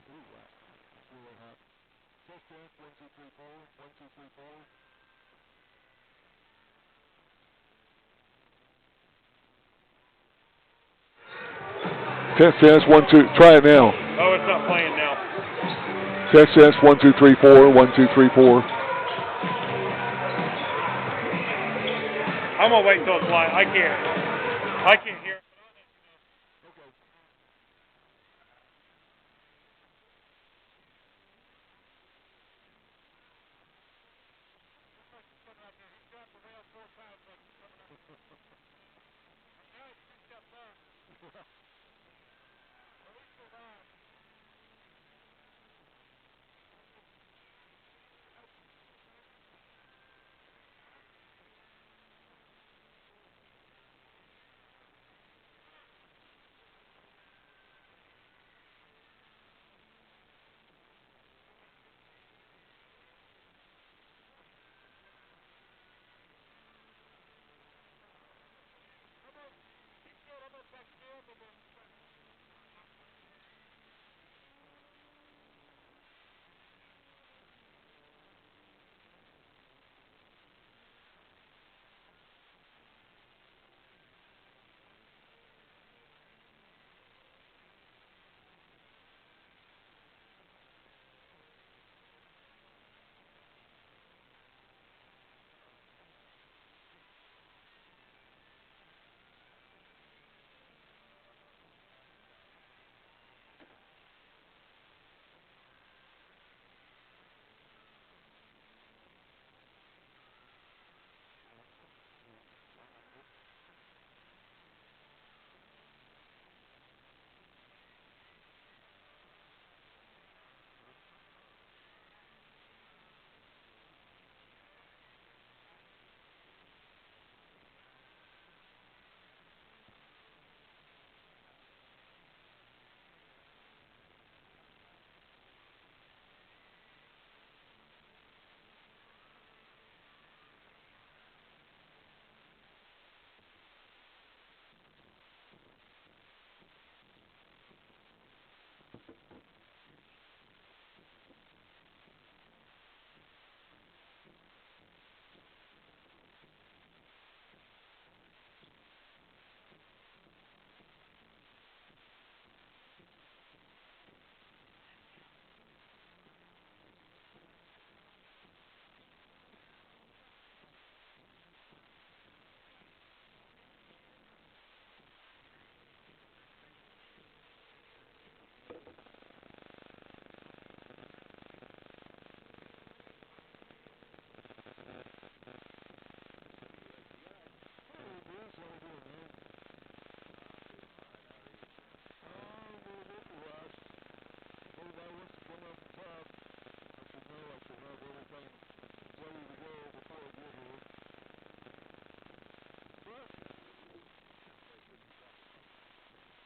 Really hot. Test, 1, 2, 3, 4. 1, 2, 3, 4. Test, 1, 2. Try it now. Oh, it's not playing now. Test, 1, 2, 3, 4. 1, 2, 3, 4. I'm gonna wait till it's live. I can't hear.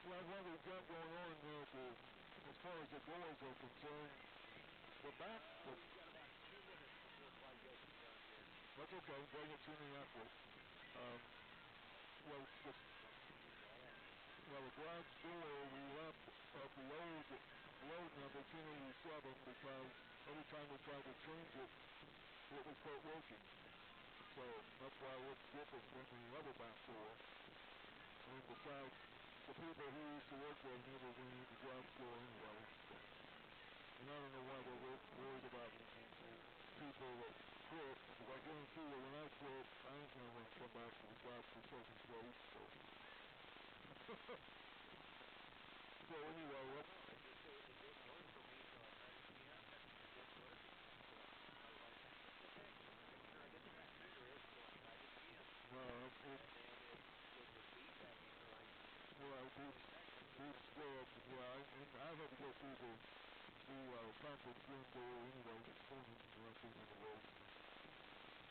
Well, what we've got going on as far as the goals are concerned, we're back. That's okay. Bring it to me after. Um, well, the garage door we left at the old road number 287 because every time we tried to change it, it would start working. So that's why it's different than the other back door. And besides, the people who used to work there never went in the garage door anyway. So. And I don't know why they're worried about people that quit. Because I guarantee you, when I quit, I ain't going to want to come back to the job for second place. So, so anyway, it's good. Yeah, and I had to go through the conference room there anyway this morning when I came in the road.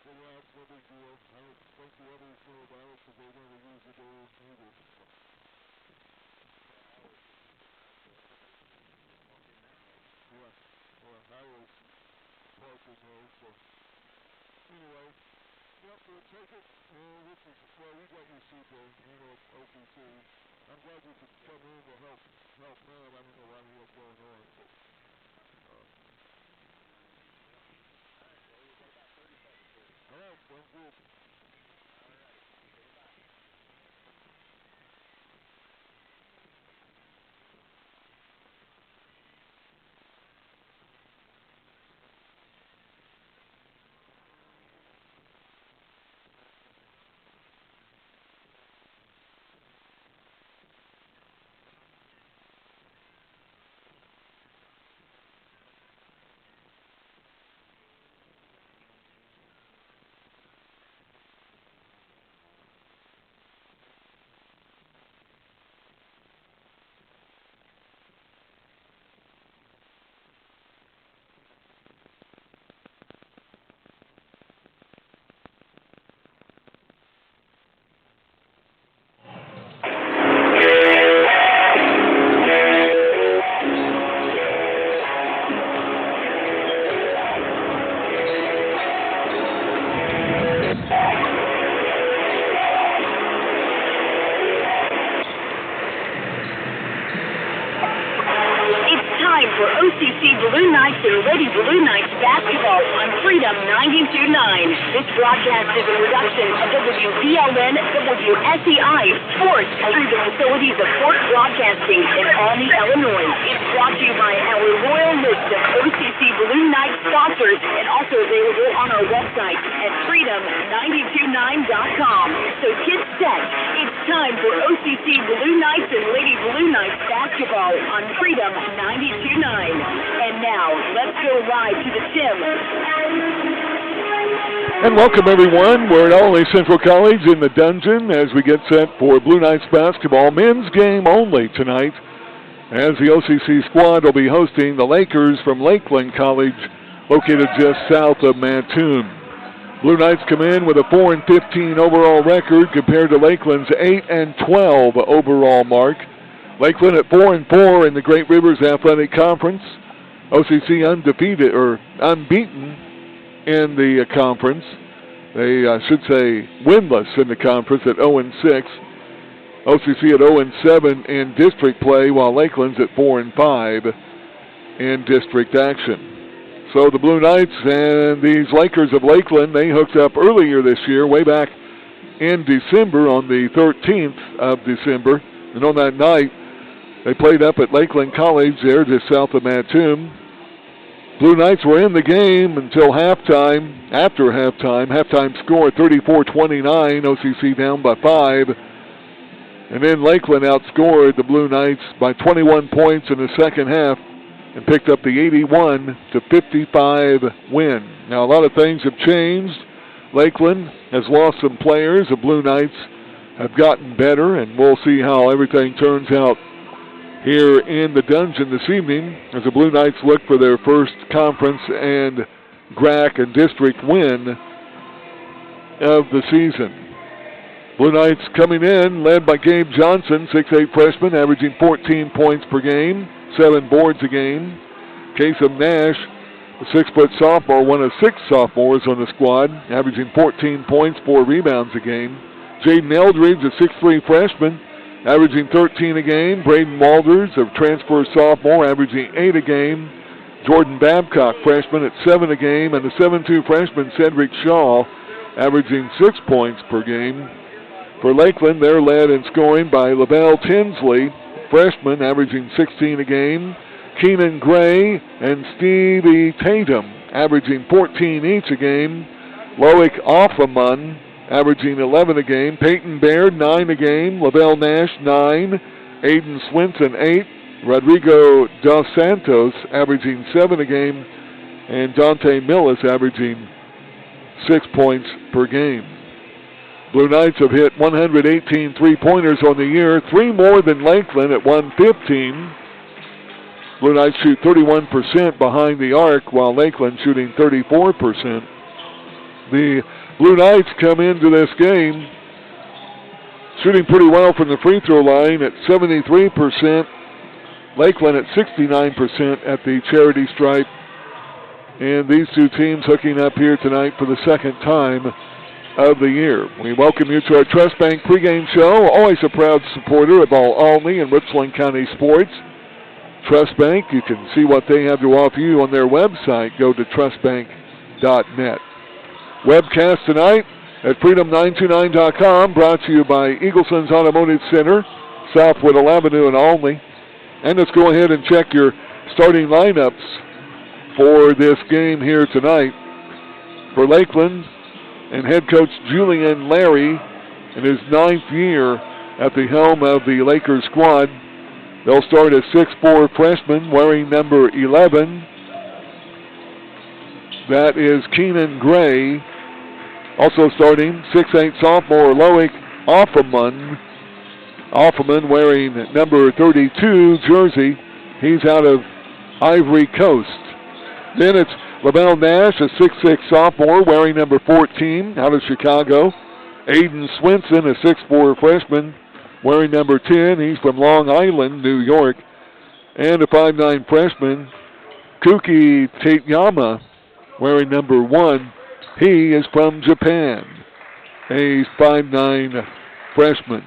So yeah, it's no big deal. I don't think the others know about it because they never use the door either. So. Yeah, well, I was parking there, so anyway, yep, we'll take it. Well, we got your seat there, OCC. I'm glad you could come in to help man. I don't know why what's going on. But, all right, well, good. For OCC Balloon Nights and Lady Balloon Nights basketball on Freedom 92.9. This broadcast is a production of WBLN WSEI Sports through the facilities of Fort Broadcasting in Albany, Illinois. It's brought to you by our royal list of OCC Balloon Nights sponsors and also available on our website at freedom929.com. So get set. It's time for OCC Balloon Nights and Lady Balloon Nights basketball on Freedom 92.9. And now, let's go live to the gym. And welcome, everyone. We're at Albany Central College in the dungeon as we get set for Blue Knights basketball. Men's game only tonight, as the OCC squad will be hosting the Lakers from Lakeland College, located just south of Mattoon. Blue Knights come in with a 4-15 overall record compared to Lakeland's 8-12 overall mark. Lakeland at 4-4 in the Great Rivers Athletic Conference. OCC undefeated or unbeaten in the conference. They should say winless in the conference at 0-6. OCC at 0-7 in district play, while Lakeland's at 4-5 in district action. So the Blue Knights and these Lakers of Lakeland, they hooked up earlier this year, way back in December, on the 13th of December. And on that night, they played up at Lakeland College there just south of Mattoon. Blue Knights were in the game until halftime. After halftime score 34-29, OCC down by 5. And then Lakeland outscored the Blue Knights by 21 points in the second half and picked up the 81-55 win. Now, a lot of things have changed. Lakeland has lost some players. The Blue Knights have gotten better, and we'll see how everything turns out here in the dungeon this evening as the Blue Knights look for their first conference and GRAC and district win of the season. Blue Knights coming in, led by Gabe Johnson, 6'8 freshman, averaging 14 points per game, 7 boards a game. Kasem Nash, a 6-foot sophomore, one of 6 sophomores on the squad, averaging 14 points, 4 rebounds a game. Jaden Eldridge, a 6'3 freshman, averaging 13 a game. Braden Walters, a transfer sophomore, averaging 8 a game. Jordan Babcock, freshman, at 7 a game. And the 7'2 freshman, Cedric Shaw, averaging 6 points per game. For Lakeland, they're led in scoring by Lavelle Tinsley, freshman, averaging 16 a game. Keenan Gray and Stevie Tatum, averaging 14 each a game. Loic Offerman, averaging 11 a game. Peyton Baird, 9 a game. Lavelle Nash, 9. Aiden Swinson, 8. Rodrigo Dos Santos, averaging 7 a game. And Dante Millis, averaging 6 points per game. Blue Knights have hit 118 three-pointers on the year, 3 more than Lakeland at 115. Blue Knights shoot 31% behind the arc, while Lakeland shooting 34%. The Blue Knights come into this game shooting pretty well from the free throw line at 73%. Lakeland at 69% at the charity stripe. And these two teams hooking up here tonight for the second time of the year. We welcome you to our Trust Bank pregame show, always a proud supporter of all Albany and Richland County sports. Trust Bank, you can see what they have to offer you on their website. Go to trustbank.net. Webcast tonight at freedom929.com, brought to you by Eagleson's Automotive Center, South Whittle Avenue in Albany. And let's go ahead and check your starting lineups for this game here tonight. For Lakeland and head coach Julian Larry in his 9th year at the helm of the Lakers squad, they'll start a 6'4" freshman wearing number 11. That is Keenan Gray. Also starting 6'8" sophomore Loic Offerman. Offerman wearing number 32 jersey. He's out of Ivory Coast. Then it's Lavelle Nash, a 6'6" sophomore wearing number 14 out of Chicago. Aiden Swinson, a 6'4" freshman wearing number 10. He's from Long Island, New York. And a 5'9" freshman, Kuki Tateyama, wearing number 1. He is from Japan. A 5'9" freshman.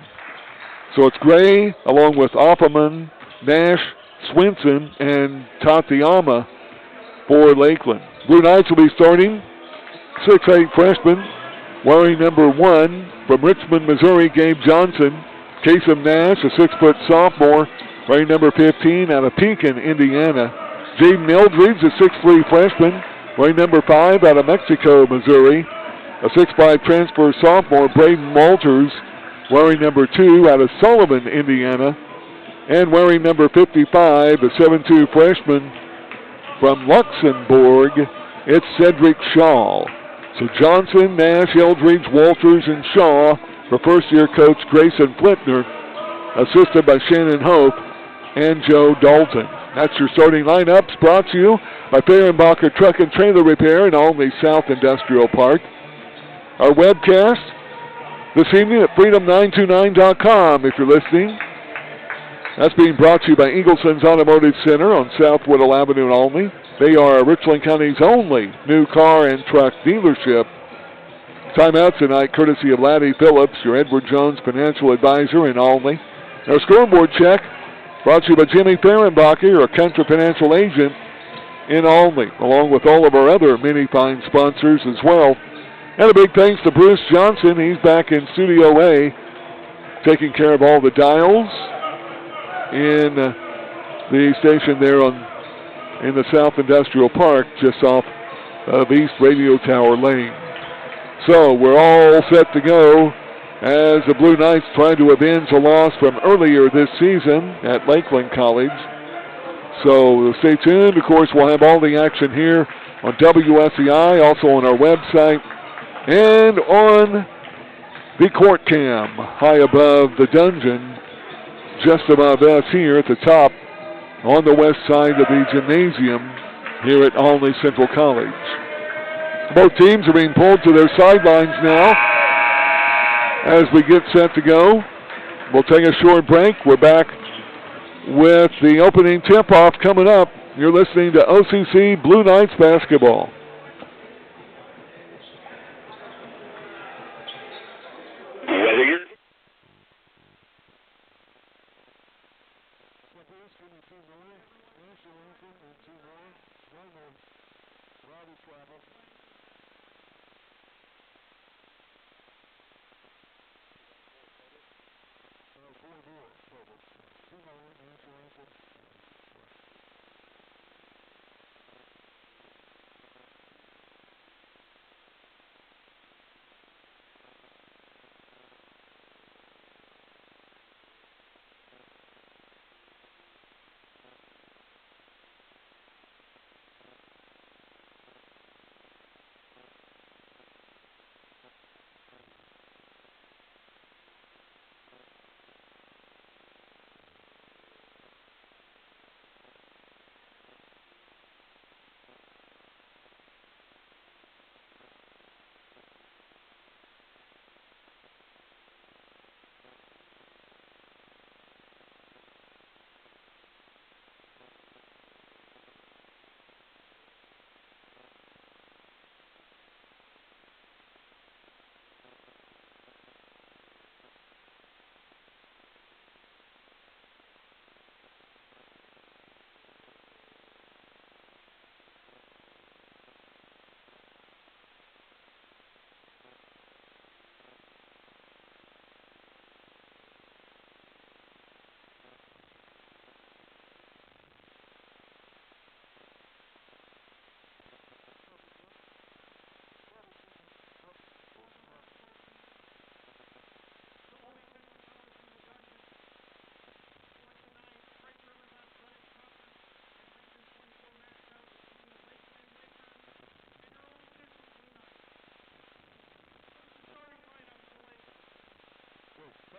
So it's Gray along with Offerman, Nash, Swinson, and Tateyama for Lakeland. Blue Knights will be starting 6'8" freshman wearing number 1 from Richmond, Missouri, Gabe Johnson. Kasem Nash, a 6-foot sophomore, wearing number 15 out of Pekin, Indiana. Jaden Eldridge, a 6'3" freshman, wearing number 5 out of Mexico, Missouri. A 6'5" transfer sophomore, Braden Walters, wearing number 2 out of Sullivan, Indiana. And wearing number 55, a 7'2" freshman from Luxembourg, it's Cedric Shaw. So Johnson, Nash, Eldridge, Walters, and Shaw for first-year coach Grayson Flintner, assisted by Shannon Hope and Joe Dalton. That's your starting lineups, brought to you by Fehrenbacher Truck and Trailer Repair in Albany South Industrial Park. Our webcast this evening at freedom929.com if you're listening. That's being brought to you by Eagleson's Automotive Center on South Whittle Avenue in Albany. They are Richland County's only new car and truck dealership. Timeout tonight courtesy of Laddie Phillips, your Edward Jones financial advisor in Albany. Our scoreboard check brought to you by Jimmy Fehrenbacher, your country financial agent in Albany, along with all of our other many fine sponsors as well. And a big thanks to Bruce Johnson. He's back in Studio A, taking care of all the dials in the station there in the South Industrial Park, just off of East Radio Tower Lane. So we're all set to go as the Blue Knights try to avenge a loss from earlier this season at Lakeland College. So stay tuned. Of course, we'll have all the action here on WSEI, also on our website, and on the court cam high above the dungeon, just above us here at the top on the west side of the gymnasium here at Albany Central College. Both teams are being pulled to their sidelines now as we get set to go. We'll take a short break. We're back with the opening tip-off coming up. You're listening to OCC Blue Knights basketball.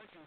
Thank you.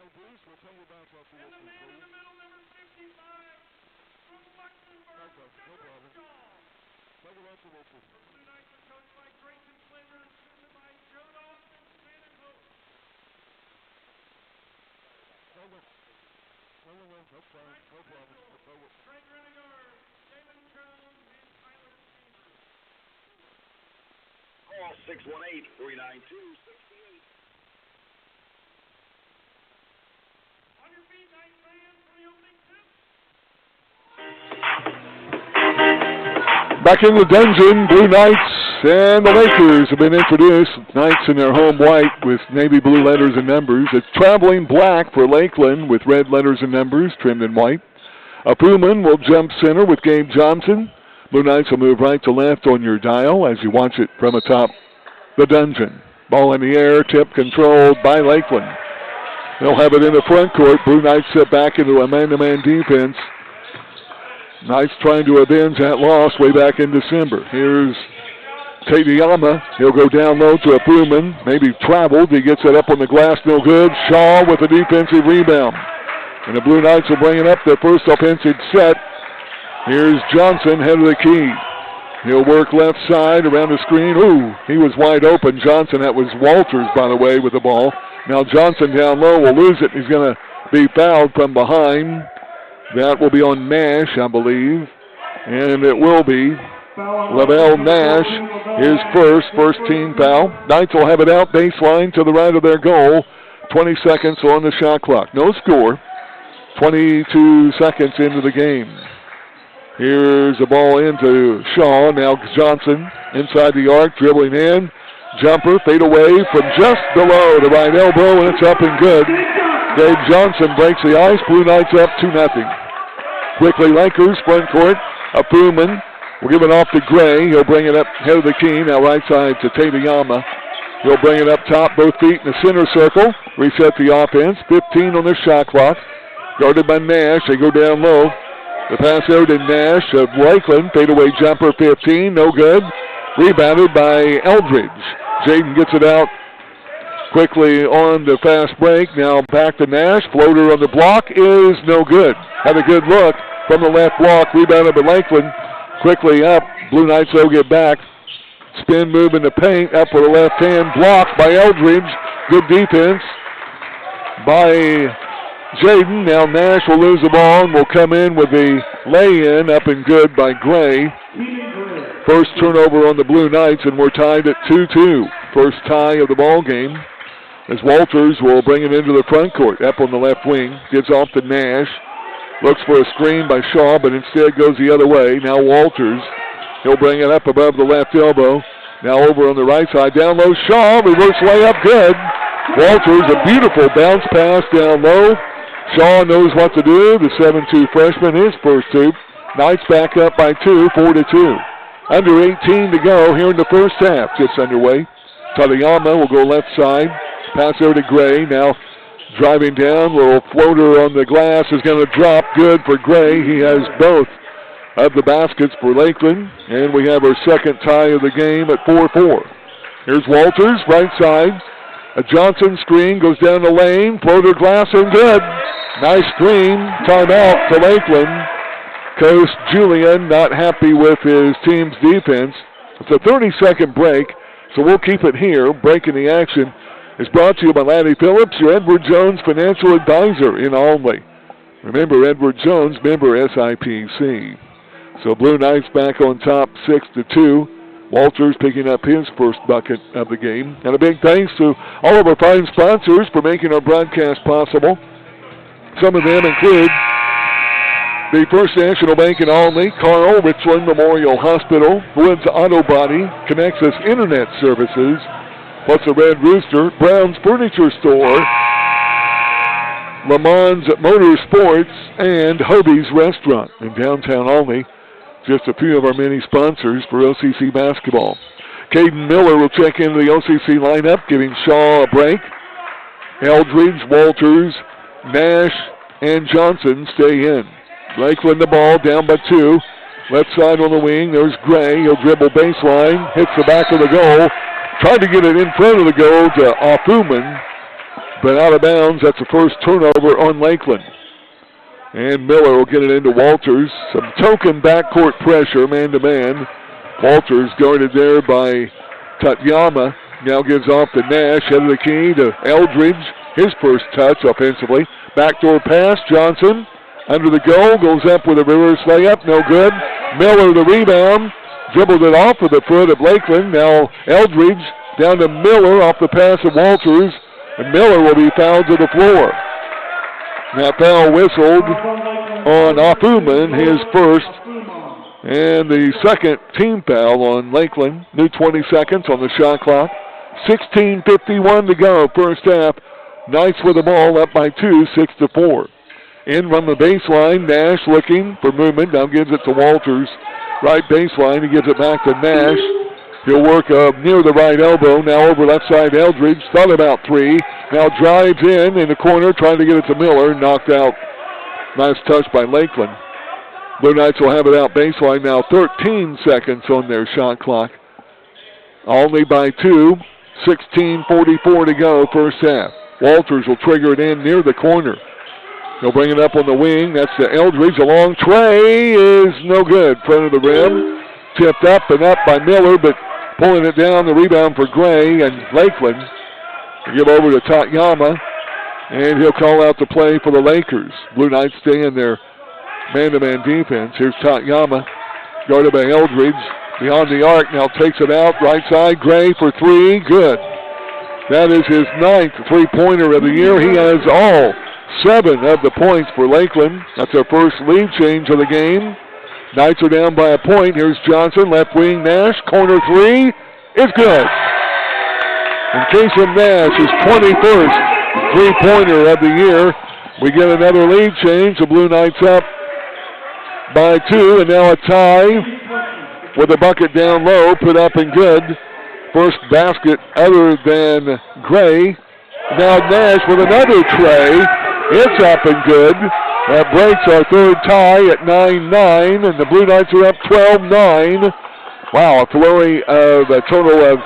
Hey, Bruce, we'll tell you about that. And the man in the middle, number 55, from Luxembourg, Okay, no problem. Take it out to Wilson. The Blue Knights are coached by Grayson Slater and assisted by Joe Dawson, Shannon Hope. No, that's fine. No problem. Greg Renegard, Jalen Jones, and Tyler Chambers. Call 618-392-68. On your feet, Knights fans, for the opening tip. Back in the dungeon, Blue Knights and the Lakers have been introduced. Knights in their home white with navy blue letters and numbers. It's traveling black for Lakeland with red letters and numbers trimmed in white. Pullman will jump center with Gabe Johnson. Blue Knights will move right to left on your dial as you watch it from atop the dungeon. Ball in the air, tip controlled by Lakeland. They'll have it in the front court. Blue Knights set back into a man-to-man defense. Knights trying to avenge that loss way back in December. Here's Tadeyama. He'll go down low to a Pullman. Maybe traveled. He gets it up on the glass. No good. Shaw with a defensive rebound. And the Blue Knights will bring it up their first offensive set. Here's Johnson, head of the key. He'll work left side around the screen. Ooh, he was wide open. Johnson, that was Walters, by the way, with the ball. Now Johnson down low will lose it. He's going to be fouled from behind. That will be on Nash, I believe. And it will be Lavelle Nash, his first team foul. Knights will have it out baseline to the right of their goal. 20 seconds on the shot clock. No score. 22 seconds into the game. Here's the ball into Shaw. Now Johnson inside the arc, dribbling in. Jumper, fade away from just below the right elbow, and it's up and good. Gabe Johnson breaks the ice. Blue Knights up 2-0. Quickly, Lakers, front court. Pullman will give it off to Gray. He'll bring it up head of the key. Now right side to Tadeyama. He'll bring it up top, both feet in the center circle. Reset the offense. 15 on the shot clock. Guarded by Nash. They go down low. The pass over to Nash of Lakeland. Fadeaway jumper, 15. No good. Rebounded by Eldridge. Jaden gets it out quickly on the fast break. Now back to Nash. Floater on the block is no good. Had a good look from the left block. Rebounded by Lakeland. Quickly up. Blue Knights will get back. Spin move in the paint. Up with the left hand. Blocked by Eldridge. Good defense by Jaden. Now Nash will lose the ball and will come in with the lay-in. Up and good by Gray. First turnover on the Blue Knights, and we're tied at 2-2. First tie of the ball game as Walters will bring it into the front court. Up on the left wing. Gives off to Nash. Looks for a screen by Shaw, but instead goes the other way. Now Walters. He'll bring it up above the left elbow. Now over on the right side. Down low, Shaw. Reverse layup, good. Walters, a beautiful bounce pass down low. Shaw knows what to do. The 7'2 freshman, his first two. Knights back up by 2, 4-2. Under 18 to go here in the first half. Just underway. Tadeyama will go left side. Pass over to Gray. Now Driving down, little floater on the glass is going to drop. Good for Gray. He has both of the baskets for Lakeland. And we have our second tie of the game at 4-4. Here's Walters, right side. A Johnson screen goes down the lane. Floater glass and good. Nice screen. Timeout to Lakeland. Coach Julian not happy with his team's defense. It's a 30-second break, so we'll keep it here. Breaking the action is brought to you by Laddie Phillips, your Edward Jones financial advisor in Alnley. Remember, Edward Jones, member SIPC. So Blue Knights back on top 6-2. Walters picking up his first bucket of the game. And a big thanks to all of our fine sponsors for making our broadcast possible. Some of them include the First National Bank in Alnley, Carl Richland Memorial Hospital, Woods Auto Body, Connexus Internet Services, plus the Red Rooster, Brown's Furniture Store, Le Mans Motorsports, and Hobie's Restaurant in downtown Alnley. Just a few of our many sponsors for OCC basketball. Caden Miller will check into the OCC lineup, giving Shaw a break. Eldridge, Walters, Nash, and Johnson stay in. Lakeland the ball, down by 2. Left side on the wing, there's Gray. He'll dribble baseline, hits the back of the goal. Tried to get it in front of the goal to Offuman, but out of bounds. That's the first turnover on Lakeland. And Miller will get it into Walters. Some token backcourt pressure, man-to-man. Walters guarded there by Tatyama. Now gives off to Nash, head of the key to Eldridge. His first touch offensively. Backdoor pass, Johnson. Under the goal, goes up with a reverse layup, no good. Miller the rebound. Dribbled it off with the foot of Lakeland. Now Eldridge down to Miller off the pass of Walters. And Miller will be fouled to the floor. That foul whistled on Offuman, his first, and the second team foul on Lakeland. New 20 seconds on the shot clock. 16:51 to go, first half. Knights with the ball, up by 2, 6-4. In from the baseline, Nash looking for movement, now gives it to Walters. Right baseline, he gives it back to Nash. He'll work near the right elbow, now over left side Eldridge, thought about 3. Now drives in the corner, trying to get it to Miller, knocked out. Nice touch by Lakeland. Blue Knights will have it out baseline now, 13 seconds on their shot clock. Only by 2, 16:44 to go, first half. Walters will trigger it in near the corner. He'll bring it up on the wing, that's to Eldridge. A long tray is no good, front of the rim. Tipped up and up by Miller, but pulling it down, the rebound for Gray and Lakeland. Give over to Tatyama, and he'll call out the play for the Lakers. Blue Knights stay in their man-to-man defense. Here's Tatyama, guarded by Eldridge. Beyond the arc, now takes it out, right side, Gray for 3, good. That is his 9th three-pointer of the year. He has all 7 of the points for Lakeland. That's their first lead change of the game. Knights are down by a point. Here's Johnson, left wing, Nash, corner 3, is good. And Kason Nash, his 21st three-pointer of the year. We get another lead change. The Blue Knights up by 2, and now a tie with a bucket down low, put up and good. First basket other than Gray. Now Nash with another tray. It's up and good. That breaks our third tie at 9-9, and the Blue Knights are up 12-9. Wow, a flurry of a total of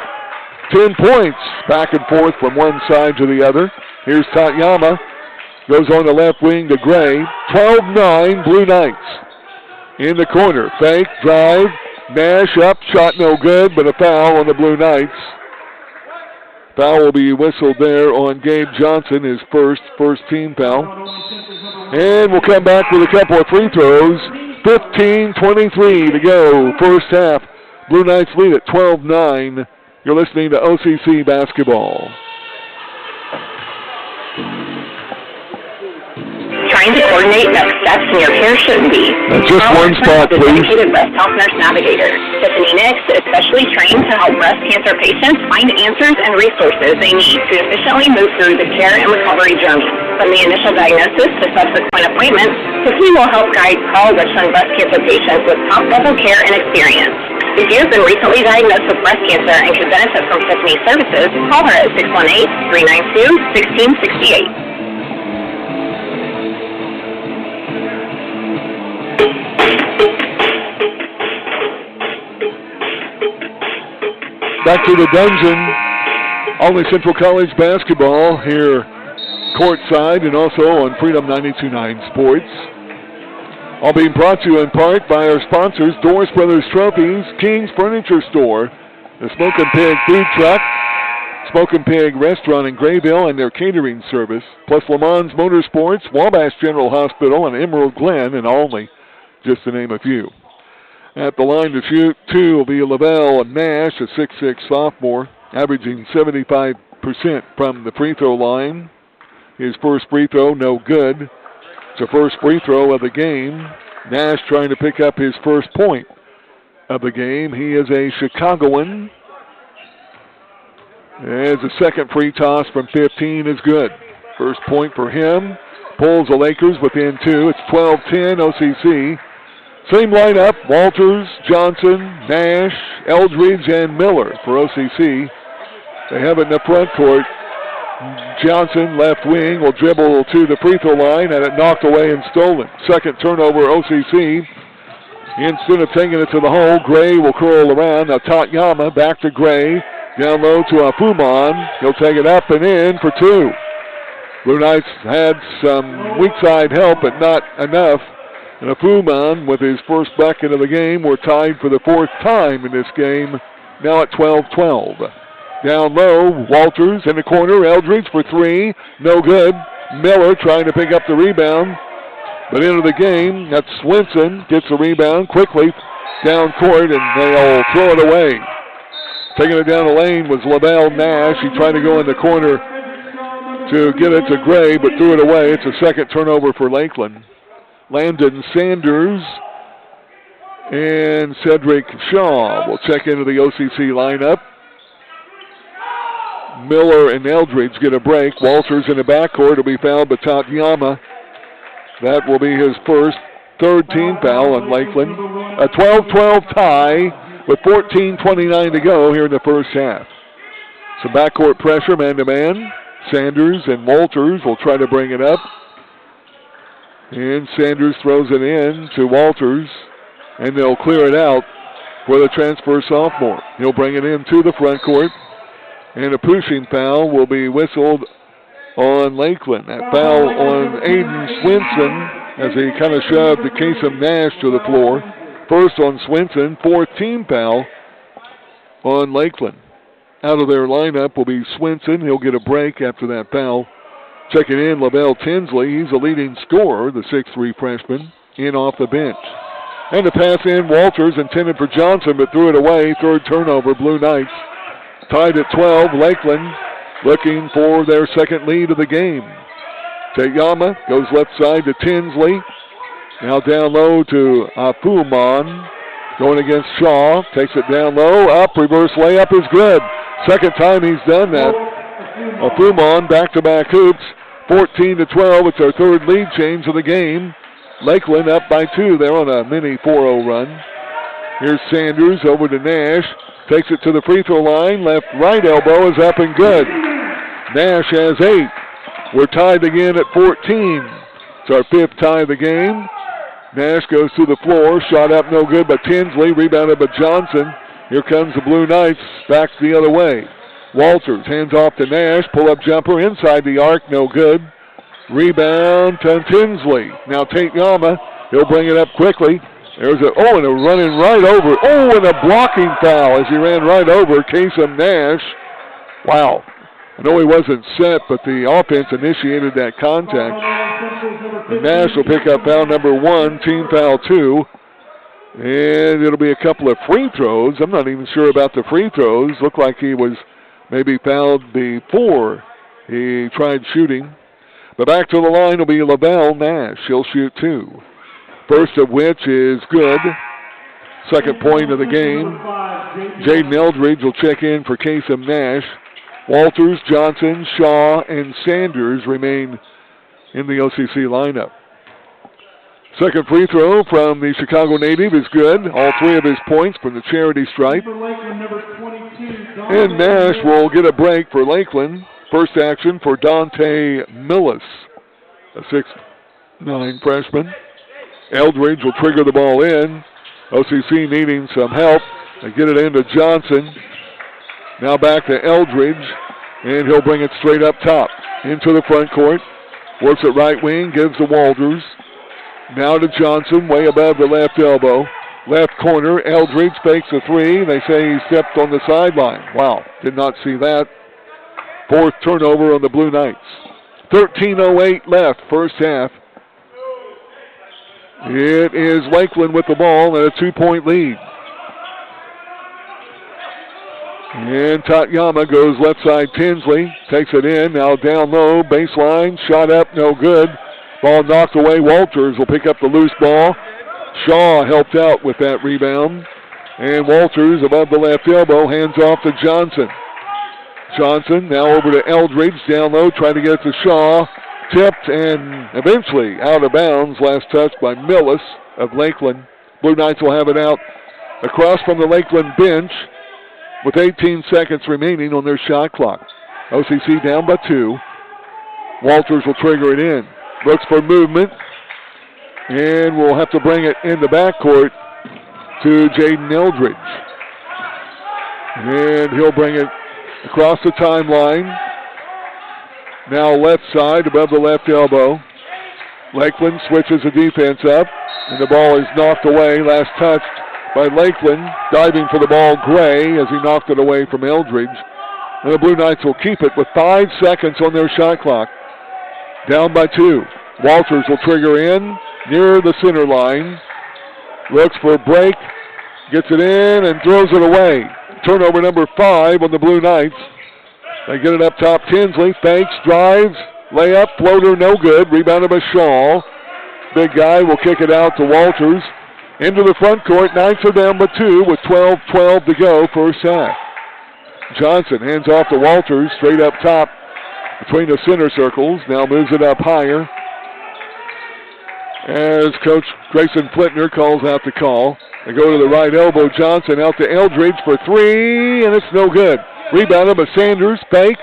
10 points back and forth from one side to the other. Here's Tatyama. Goes on the left wing to Gray. 12-9, Blue Knights. In the corner, fake, drive. Nash up, shot no good, but a foul on the Blue Knights. Foul will be whistled there on Gabe Johnson, his first team foul. And we'll come back with a couple of free throws. 15:23 to go, first half. Blue Knights lead at 12-9. You're listening to OCC basketball. Trying to coordinate next steps in your care shouldn't be. Just one spot, please. Dedicated breast health nurse navigator, Tiffany Nix, especially trained to help breast cancer patients find answers and resources they need to efficiently move through the care and recovery journey. From the initial diagnosis to subsequent appointments, Tiffany will help guide call-Richland breast cancer patients with top-level care and experience. If you have been recently diagnosed with breast cancer and could benefit from Tiffany's services, call her at 618-392-1668. back to the dungeon. Only Central College basketball here courtside and also on Freedom 92.9 Sports. All being brought to you in part by our sponsors, Doris Brothers Trophies, King's Furniture Store, the Smokin' Pig Food Truck, Smokin' Pig Restaurant in Grayville and their catering service, plus Le Mans Motorsports, Wabash General Hospital, and Emerald Glen and Olney, just to name a few. At the line to shoot, two will be Lavelle Nash, a 6'6 sophomore, averaging 75% from the free throw line. His first free throw, no good. It's the first free throw of the game. Nash trying to pick up his first point of the game. He is a Chicagoan. As the second free toss from 15 is good. First point for him. Pulls the Lakers within two. It's 12-10 OCC. Same lineup, Walters, Johnson, Nash, Eldridge, and Miller for OCC. They have it in the front court. Johnson, left wing, will dribble to the free throw line, and it knocked away and stolen. Second turnover, OCC. Instead of taking it to the hole, Gray will curl around. Now Tatyama back to Gray. Down low to Afuman. He'll take it up and in for two. Blue Knights had some weak side help, but not enough. And Afuman, with his first bucket of the game, we're tied for the fourth time in this game, now at 12-12. Down low, Walters in the corner, Eldridge for three, no good. Miller trying to pick up the rebound, but into the game, that's Swinson, gets the rebound quickly down court, and they'll throw it away. Taking it down the lane was Lavelle Nash. He tried to go in the corner to get it to Gray, but threw it away. It's a second turnover for Lakeland. Landon Sanders and Cedric Shaw will check into the OCC lineup. Miller and Eldridge get a break. Walters in the backcourt will be fouled by Tatyama. That will be his third team foul on Lakeland. A 12-12 tie with 14:29 to go here in the first half. Some backcourt pressure, man-to-man. Sanders and Walters will try to bring it up. And Sanders throws it in to Walters, and they'll clear it out for the transfer sophomore. He'll bring it in to the front court, and a pushing foul will be whistled on Lakeland. That foul on Aiden Swinson as he kind of shoved the Kasem Nash to the floor. First on Swinson, fourth team foul on Lakeland. Out of their lineup will be Swinson. He'll get a break after that foul. Checking in, Lavelle Tinsley. He's the leading scorer, the 6'3 freshman, in off the bench. And the pass in, Walters intended for Johnson, but threw it away. Third turnover, Blue Knights. Tied at 12, Lakeland looking for their second lead of the game. Tatyama goes left side to Tinsley. Now down low to Afuman. Going against Shaw. Takes it down low. Up. Reverse layup is good. Second time he's done that. Afuman back-to-back hoops. 14-12. It's our third lead change of the game. Lakeland up by two. They're on a mini 4-0 run. Here's Sanders over to Nash. Takes it to the free throw line. Left right elbow is up and good. Nash has 8. We're tied again at 14. It's our fifth tie of the game. Nash goes to the floor. Shot up no good by Tinsley. Rebounded by Johnson. Here comes the Blue Knights. Back the other way. Walters hands off to Nash. Pull-up jumper inside the arc. No good. Rebound to Tinsley. Now Tatyama. He'll bring it up quickly. There's and a running right over. And a blocking foul as he ran right over Kasem Nash. Wow. I know he wasn't set, but the offense initiated that contact. And Nash will pick up foul number 1, team foul 2. And it'll be a couple of free throws. I'm not even sure about the free throws. Looked like he was maybe fouled before he tried shooting. But back to the line will be Lavelle Nash. He'll shoot 2. First of which is good. Second point of the game. Jaden Eldridge will check in for Kasem Nash. Walters, Johnson, Shaw, and Sanders remain in the OCC lineup. Second free throw from the Chicago native is good. All 3 of his points from the charity stripe. And Nash will get a break for Lakeland. First action for Dante Millis, a 6'9 freshman. Eldridge will trigger the ball in. OCC needing some help. They get it into Johnson. Now back to Eldridge, and he'll bring it straight up top into the front court. Works at right wing, gives to Walters. Now to Johnson, way above the left elbow. Left corner, Eldridge fakes a three. They say he stepped on the sideline. Wow, did not see that. Fourth turnover on the Blue Knights. 13:08 left, first half. It is Lakeland with the ball and a 2-point lead. And Tatyama goes left side. Tinsley takes it in. Now down low. Baseline. Shot up. No good. Ball knocked away. Walters will pick up the loose ball. Shaw helped out with that rebound. And Walters above the left elbow. Hands off to Johnson. Johnson now over to Eldridge. Down low. Trying to get it to Shaw. Tipped and eventually out of bounds. Last touch by Millis of Lakeland. Blue Knights will have it out across from the Lakeland bench with 18 seconds remaining on their shot clock. OCC down by 2. Walters will trigger it in. Looks for movement. And we'll have to bring it in the backcourt to Jaden Eldridge. And he'll bring it across the timeline. Now left side above the left elbow. Lakeland switches the defense up. And the ball is knocked away. Last touch by Lakeland, diving for the ball, Gray, as he knocked it away from Eldridge. And the Blue Knights will keep it with 5 seconds on their shot clock. Down by 2. Walters will trigger in near the center line. Looks for a break, gets it in, and throws it away. Turnover number 5 on the Blue Knights. They get it up top. Tinsley fakes, drives, layup, floater, no good. Rebounded by Shaw. Big guy will kick it out to Walters. Into the front court, Knights are down by 2 with 12:12 to go, first half. Johnson hands off to Walters, straight up top between the center circles. Now moves it up higher as Coach Grayson Flintner calls out the call. They go to the right elbow. Johnson out to Eldridge for 3, and it's no good. Rebounded by Sanders, fake.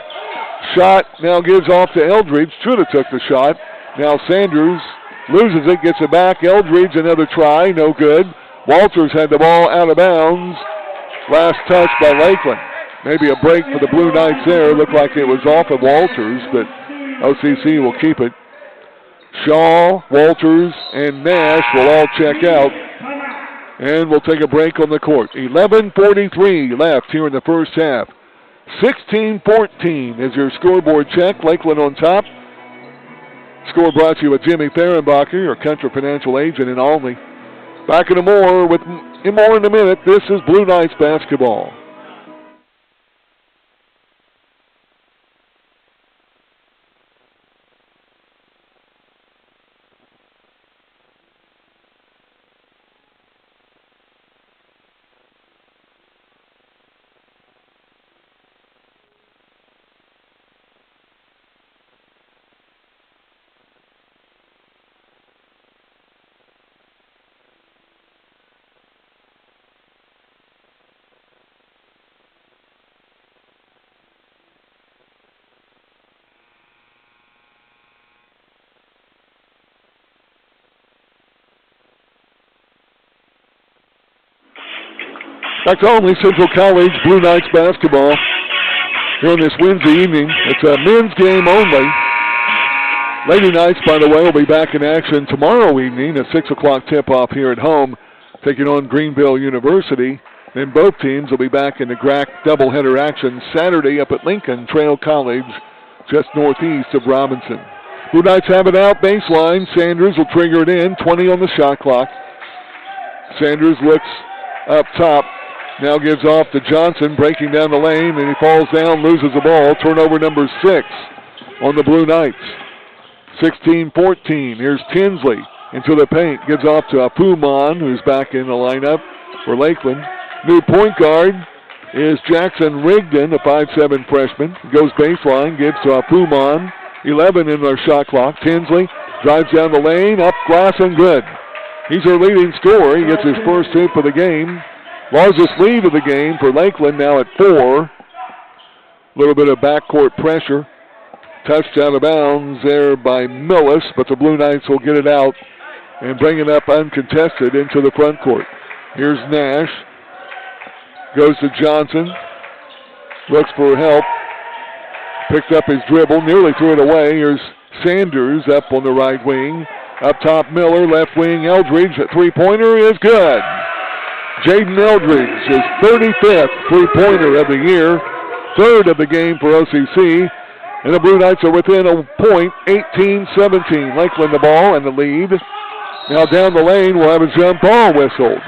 Shot now gives off to Eldridge. Should have took the shot. Now Sanders loses it, gets it back. Eldridge, another try, no good. Walters had the ball out of bounds. Last touch by Lakeland. Maybe a break for the Blue Knights there. Looked like it was off of Walters, but OCC will keep it. Shaw, Walters, and Nash will all check out. And we'll take a break on the court. 11:43 left here in the first half. 16-14 is your scoreboard check. Lakeland on top. Score brought to you with Jimmy Fehrenbacher, your Country Financial agent in Olney. Back in more in a minute. This is Blue Knights basketball. Back to Olney Central College Blue Knights basketball here on this Wednesday evening. It's a men's game only. Lady Knights, by the way, will be back in action tomorrow evening at 6 o'clock tip-off here at home, taking on Greenville University. Then both teams will be back in the GRAC doubleheader action Saturday up at Lincoln Trail College, just northeast of Robinson. Blue Knights have it out baseline. Sanders will trigger it in, 20 on the shot clock. Sanders looks up top. Now gives off to Johnson, breaking down the lane, and he falls down, loses the ball. Turnover number 6 on the Blue Knights. 16-14. Here's Tinsley into the paint. Gives off to Apuman, who's back in the lineup for Lakeland. New point guard is Jackson Rigdon, a 5'7 freshman. Goes baseline, gives to Apuman. 11 in their shot clock. Tinsley drives down the lane, up glass and good. He's their leading scorer. He gets his first hit for the game. Largest lead of the game for Lakeland now at 4. A little bit of backcourt pressure. Touched out of bounds there by Millis, but the Blue Knights will get it out and bring it up uncontested into the front court. Here's Nash. Goes to Johnson. looks for help. Picked up his dribble, nearly threw it away. Here's Sanders up on the right wing. Up top, Miller, left wing, Eldridge. A three-pointer is good. Jaden Eldridge, his 35th three-pointer of the year, third of the game for OCC. And the Blue Knights are within a point, 18-17. Lakeland the ball and the lead. Now down the lane, we'll have a jump ball whistled.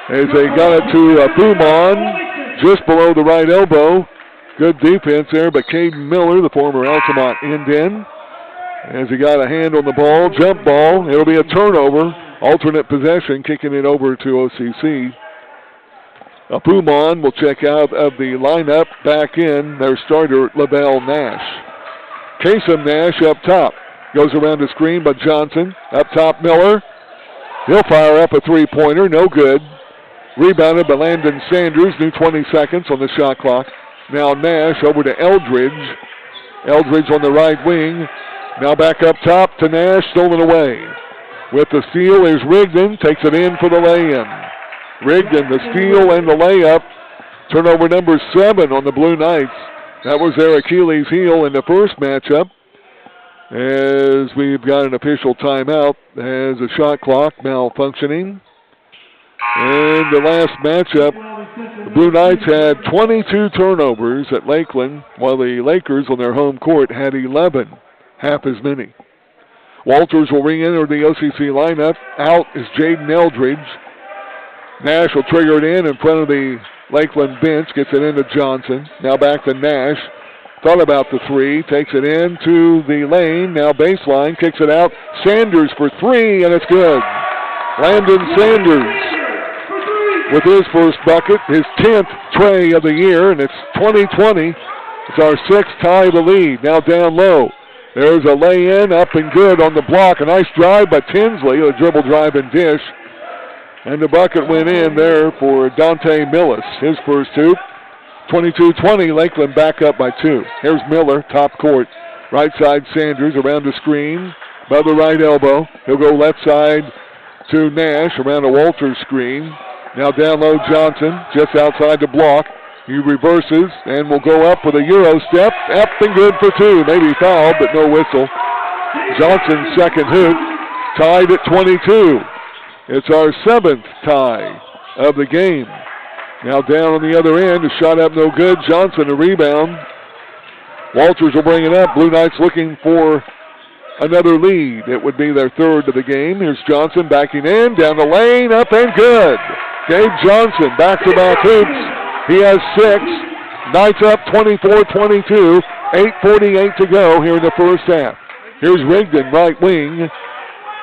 As they got it to Pumon, just below the right elbow. Good defense there, but Caden Miller, the former Altamont Indian, as he got a hand on the ball, jump ball. It'll be a turnover, alternate possession, kicking it over to OCC. Pumon will check out of the lineup, back in their starter, LaBelle Nash. Kasem Nash up top. Goes around the screen by Johnson. Up top, Miller. He'll fire up a three-pointer, no good. Rebounded by Landon Sanders, new 20 seconds on the shot clock. Now Nash over to Eldridge. Eldridge on the right wing. Now back up top to Nash, stolen away. With the steal is Rigdon, takes it in for the lay-in. Rigdon, the steal and the layup. Turnover number 7 on the Blue Knights. That was their Achilles heel in the first matchup. As we've got an official timeout as a shot clock malfunctioning. And the last matchup, the Blue Knights had 22 turnovers at Lakeland, while the Lakers on their home court had 11, half as many. Walters will re-enter the OCC lineup. Out is Jaden Eldridge. Nash will trigger it in front of the Lakeland bench, gets it into Johnson. Now back to Nash. Thought about the three, takes it into the lane. Now baseline, kicks it out. Sanders for three, and it's good. Landon Sanders with his first bucket, his 10th tray of the year, and it's 20-20. It's our 6th tie of the lead. Now down low. There's a lay-in, up and good on the block. A nice drive by Tinsley, a dribble drive and dish. And the bucket went in there for Dante Millis, his first hoop. 22-20, Lakeland back up by 2. Here's Miller, top court. Right side Sanders around the screen by the right elbow. He'll go left side to Nash around a Walters screen. Now down low Johnson, just outside the block. He reverses and will go up with a Euro step. Up and good for 2. Maybe fouled, but no whistle. Johnson's second hoop, tied at 22. It's our 7th tie of the game. Now down on the other end, a shot up no good. Johnson a rebound. Walters will bring it up. Blue Knights looking for another lead. It would be their 3rd of the game. Here's Johnson backing in, down the lane, up and good. Gabe Johnson, back-to-back hoops. He has 6. Knights up 24-22. 8:48 to go here in the first half. Here's Rigdon, right wing.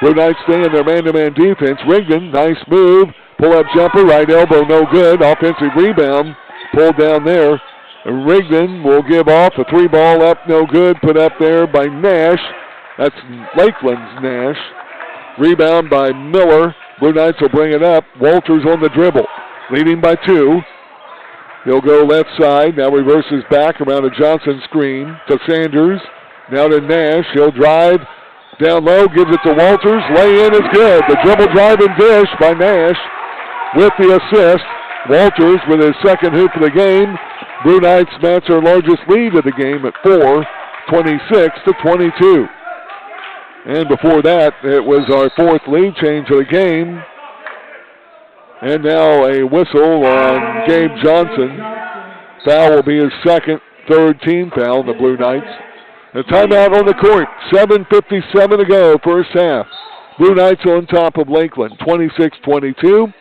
Blue Knights stay in their man-to-man defense. Rigdon, nice move. Pull-up jumper, right elbow, no good. Offensive rebound, pulled down there. Rigdon will give off a 3-ball up, no good. Put up there by Nash. That's Lakeland's Nash. Rebound by Miller. Blue Knights will bring it up. Walters on the dribble, leading by 2. He'll go left side. Now reverses back around a Johnson screen to Sanders. Now to Nash. He'll drive down low, gives it to Walters. Lay in is good. The dribble drive and dish by Nash with the assist. Walters with his second hoop of the game. Blue Knights match their largest lead of the game at 4, 26-22. And before that, it was our 4th lead change of the game. And now a whistle on Gabe Johnson. Foul will be his 2nd, 3rd team foul on the Blue Knights. A timeout on the court. 7:57 to go, first half. Blue Knights on top of Lakeland, 26-22.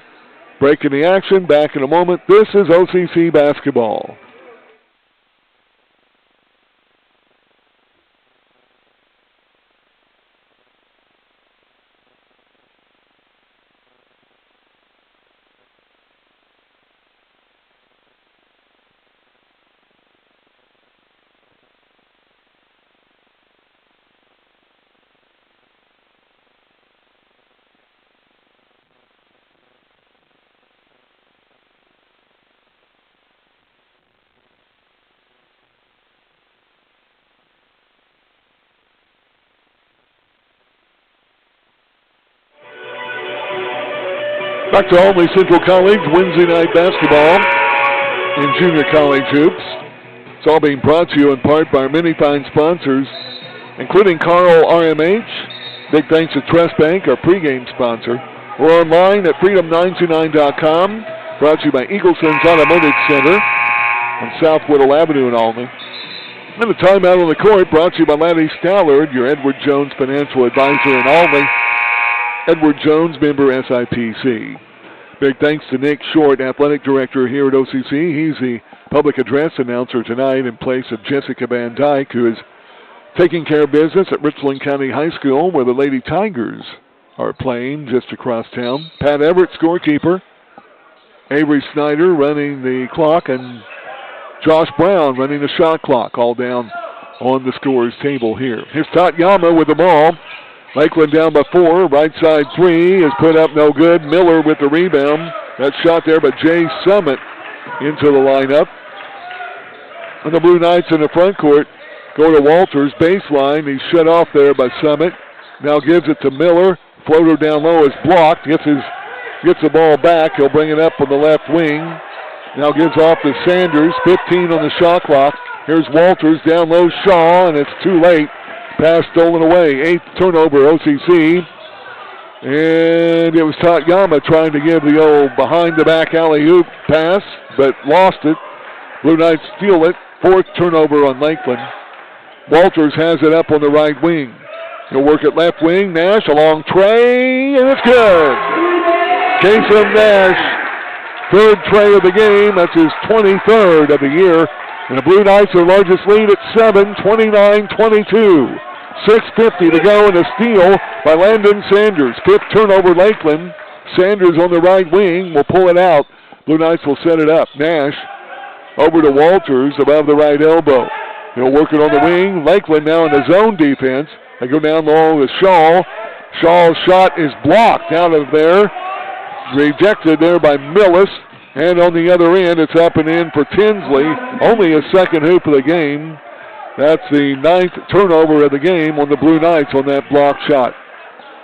Breaking the action, back in a moment. This is OCC basketball. Back to Albany Central College, Wednesday night basketball in junior college hoops. It's all being brought to you in part by our many fine sponsors, including Carl RMH. Big thanks to Trust Bank, our pregame sponsor. We're online at freedom929.com. Brought to you by Eagleson's Automotive Center on South Whittle Avenue in Albany. And the timeout on the court brought to you by Laddie Stallard, your Edward Jones financial advisor in Albany. Edward Jones, member SIPC. Big thanks to Nick Short, athletic director here at OCC. He's the public address announcer tonight in place of Jessica Van Dyke, who is taking care of business at Richland County High School, where the Lady Tigers are playing just across town. Pat Everett, scorekeeper. Avery Snyder running the clock, and Josh Brown running the shot clock, all down on the scorer's table here. Here's Tatyama with the ball. Lakeland down by 4. Right side 3 is put up, no good. Miller with the rebound. That shot there by Jay Summit into the lineup. And the Blue Knights in the front court go to Walters. Baseline. He's shut off there by Summit. Now gives it to Miller. Floater down low is blocked. Gets the ball back. He'll bring it up on the left wing. Now gives off to Sanders. 15 on the shot clock. Here's Walters down low. Shaw, and it's too late. Pass stolen away. 8th turnover, OCC. And it was Tatyama trying to give the old behind-the-back alley-oop pass, but lost it. Blue Knights steal it. 4th turnover on Lakeland. Walters has it up on the right wing. He'll work at left wing. Nash along Trey, and it's good. Jason Nash, 3rd tray of the game. That's his 23rd of the year. And the Blue Knights, their largest lead at 7, 29-22. 6:50 to go, and a steal by Landon Sanders. 5th turnover, Lakeland. Sanders on the right wing will pull it out. Blue Knights will set it up. Nash over to Walters above the right elbow. He'll work it on the wing. Lakeland now in the zone defense. They go down low with Shaw. Shaw's shot is blocked out of there. Rejected there by Millis. And on the other end, it's up and in for Tinsley. Only his 2nd hoop of the game. That's the 9th turnover of the game on the Blue Knights on that block shot.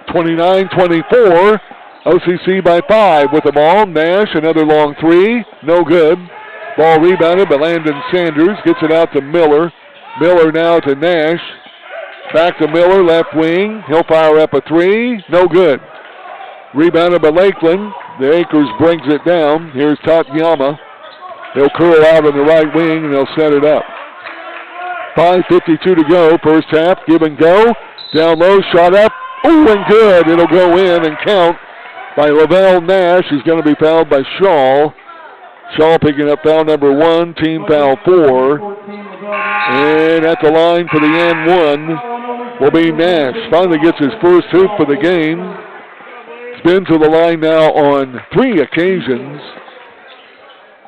29-24. OCC by 5 with the ball. Nash, another long 3. No good. Ball rebounded by Landon Sanders. Gets it out to Miller. Miller now to Nash. Back to Miller, left wing. He'll fire up a 3. No good. Rebounded by Lakeland. The Acres brings it down. Here's Tatyama. He'll curl out on the right wing, and they'll set it up. 5:52 to go. First half, give and go. Down low, shot up. Oh, and good. It'll go in and count by Lavelle Nash. He's going to be fouled by Shaw. Shaw picking up foul number 1, team foul 4. And at the line for the and 1 will be Nash. Finally gets his first hoop for the game. He's been to the line now on 3 occasions.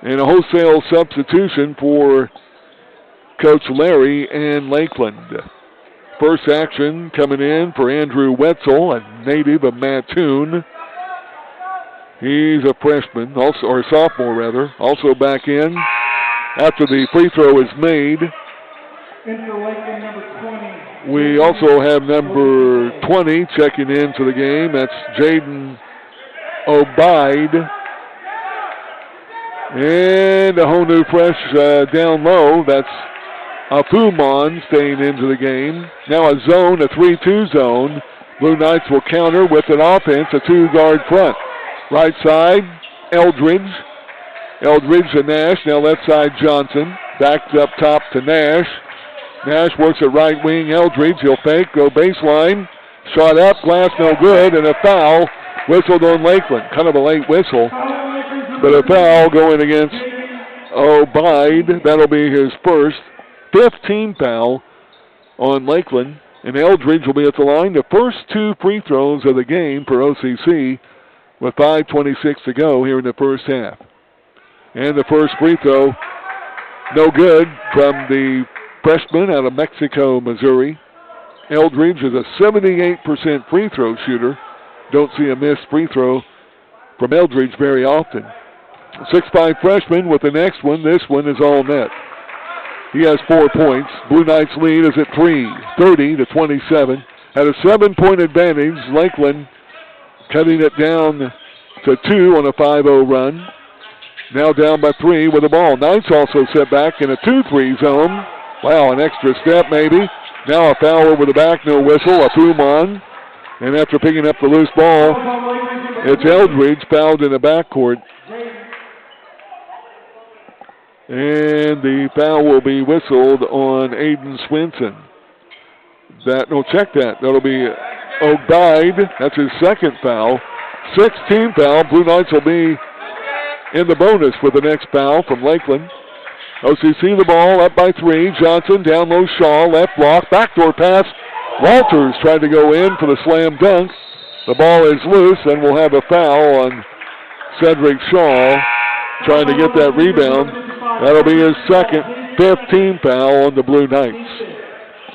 And a wholesale substitution for Coach Larry and Lakeland. First action coming in for Andrew Wetzel, a native of Mattoon. He's a freshman, or a sophomore rather, also back in after the free throw is made. We also have number 20 checking into the game. That's Jaden Obeid. And a whole new fresh down low. That's Afumon staying into the game. Now a zone, a 3-2 zone. Blue Knights will counter with an offense, a 2-guard front. Right side, Eldridge. Eldridge to Nash. Now left side, Johnson. Backed up top to Nash. Nash works at right wing, Eldridge. He'll fake, go baseline. Shot up, glass no good, and a foul whistled on Lakeland. Kind of a late whistle, but a foul going against Obeid. That'll be his first 15th foul on Lakeland. And Eldridge will be at the line. The first 2 free throws of the game for OCC with 5:26 to go here in the first half. And the first free throw, no good from the freshman out of Mexico, Missouri. Eldridge is a 78% free throw shooter. Don't see a missed free throw from Eldridge very often. 6'5" freshman with the next one. This one is all net. He has 4 points. Blue Knights lead is at 3, 30-27. At a 7-point advantage, Lakeland cutting it down to 2 on a 5-0 run. now down by 3 with the ball. Knights also set back in a 2-3 zone. Wow, an extra step maybe. Now a foul over the back, no whistle, a Puman. And after picking up the loose ball, it's Eldridge fouled in the backcourt. And the foul will be whistled on Aiden Swinson. Check that. That'll be O'Guide. That's his second foul. 16 foul. Blue Knights will be in the bonus with the next foul from Lakeland. OCC the ball up by 3. Johnson down low. Shaw left block. Backdoor pass. Walters tried to go in for the slam dunk. The ball is loose and we'll have a foul on Cedric Shaw trying to get that rebound. That'll be his second 15 foul on the Blue Knights.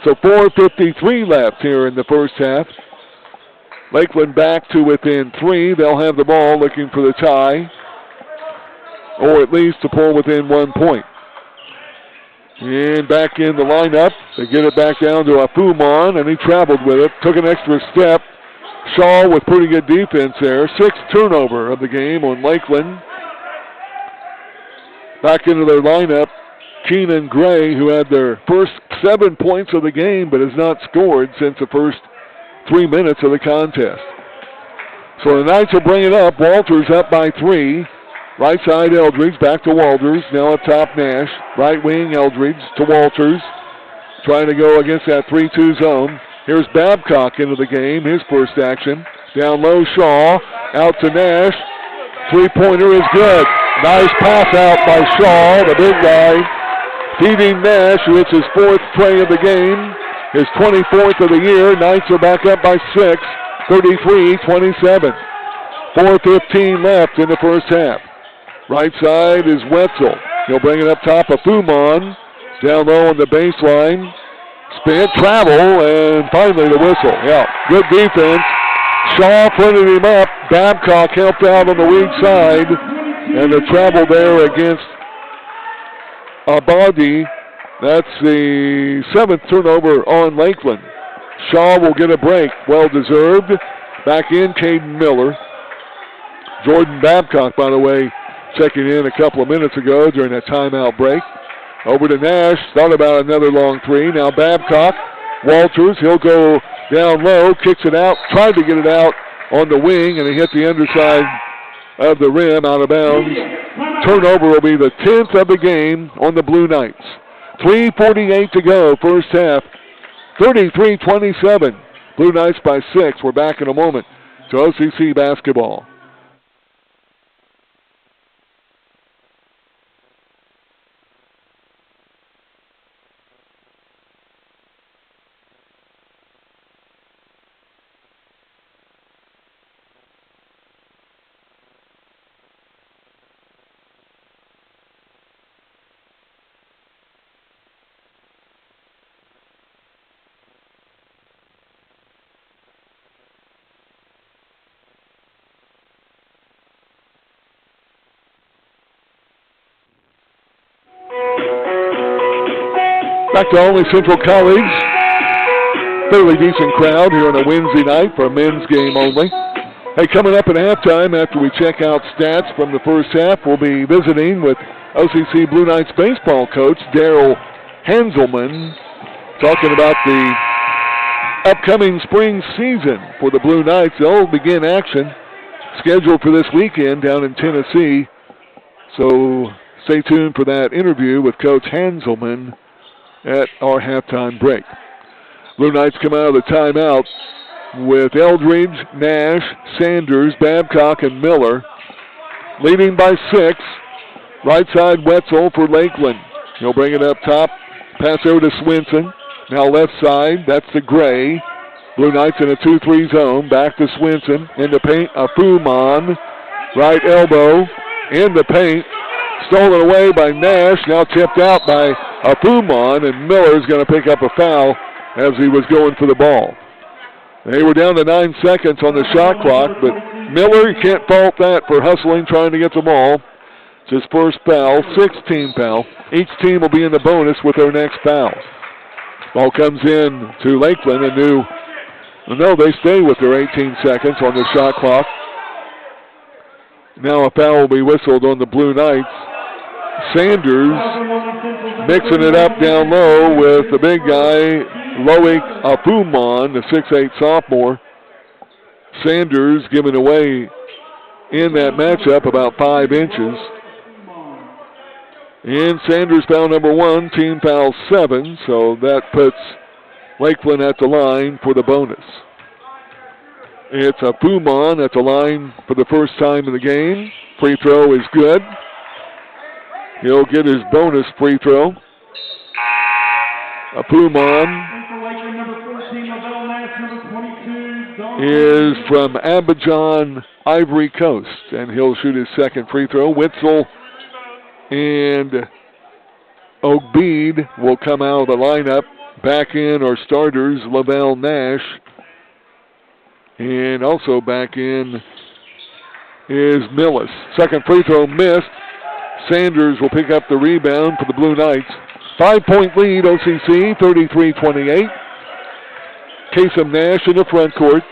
So 4:53 left here in the first half. Lakeland back to within 3. They'll have the ball looking for the tie, or at least to pull within 1 point. And back in the lineup. They get it back down to Afuman, and he traveled with it. Took an extra step. Shaw with pretty good defense there. 6th turnover of the game on Lakeland. Back into their lineup, Keenan Gray, who had their first 7 points of the game but has not scored since the first 3 minutes of the contest. So the Knights will bring it up. Walters up by 3. Right side Eldridge, back to Walters. Now up top Nash. Right wing Eldridge to Walters. Trying to go against that 3-2 zone. Here's Babcock into the game, his first action. Down low Shaw, out to Nash. 3-pointer is good. Nice pass out by Shaw, the big guy. Feeding Nash, who hits his 4th tray of the game. His 24th of the year. Knights are back up by 6, 33-27. 4:15 left in the first half. Right side is Wetzel. He'll bring it up top of Fuman. Down low on the baseline. Spin, travel, and finally the whistle. Yeah, good defense. Shaw fronted him up. Babcock helped out on the weak side. And the travel there against Abadi. That's the 7th turnover on Lakeland. Shaw will get a break. Well deserved. Back in Caden Miller. Jordan Babcock, by the way, checking in a couple of minutes ago during that timeout break. Over to Nash. Thought about another long 3. Now Babcock. Walters. He'll go down low. Kicks it out. Tried to get it out on the wing, and he hit the underside of the rim out of bounds. Turnover will be the 10th of the game on the Blue Knights. 3:48 to go, first half. 33-27. Blue Knights by 6. We're back in a moment to OCC basketball. Back to Olney Central College. Fairly decent crowd here on a Wednesday night for a men's game only. Hey, coming up at halftime after we check out stats from the first half, we'll be visiting with OCC Blue Knights baseball coach Daryl Hanselman, talking about the upcoming spring season for the Blue Knights. They'll begin action scheduled for this weekend down in Tennessee. So stay tuned for that interview with Coach Hanselman at our halftime break. Blue Knights come out of the timeout with Eldridge, Nash, Sanders, Babcock, and Miller. Leading by 6. Right side Wetzel for Lakeland. He'll bring it up top. Pass over to Swinson. Now left side, that's the Gray. Blue Knights in a 2-3 zone. Back to Swinson. In the paint, Afuman. Right elbow. In the paint. Stolen away by Nash. Now tipped out by Afuman, and Miller's going to pick up a foul as he was going for the ball. They were down to 9 seconds on the shot clock, but Miller, you can't fault that for hustling, trying to get the ball. It's his first foul, 6th foul. Each team will be in the bonus with their next foul. Ball comes in to Lakeland, no, they stay with their 18 seconds on the shot clock. Now a foul will be whistled on the Blue Knights. Sanders mixing it up down low with the big guy, Loic Afumon, the 6'8 sophomore. Sanders giving away in that matchup about 5 inches. And Sanders foul number 1, team foul 7, so that puts Lakeland at the line for the bonus. It's Afumon at the line for the first time in the game. Free throw is good. He'll get his bonus free throw. Afumon is from Abidjan, Ivory Coast, and he'll shoot his second free throw. Witzel and Obeid will come out of the lineup. Back in are starters, Lavelle Nash. And also back in is Millis. Second free throw missed. Sanders will pick up the rebound for the Blue Knights. 5-point lead, OCC, 33-28. Kasem Nash in the front court.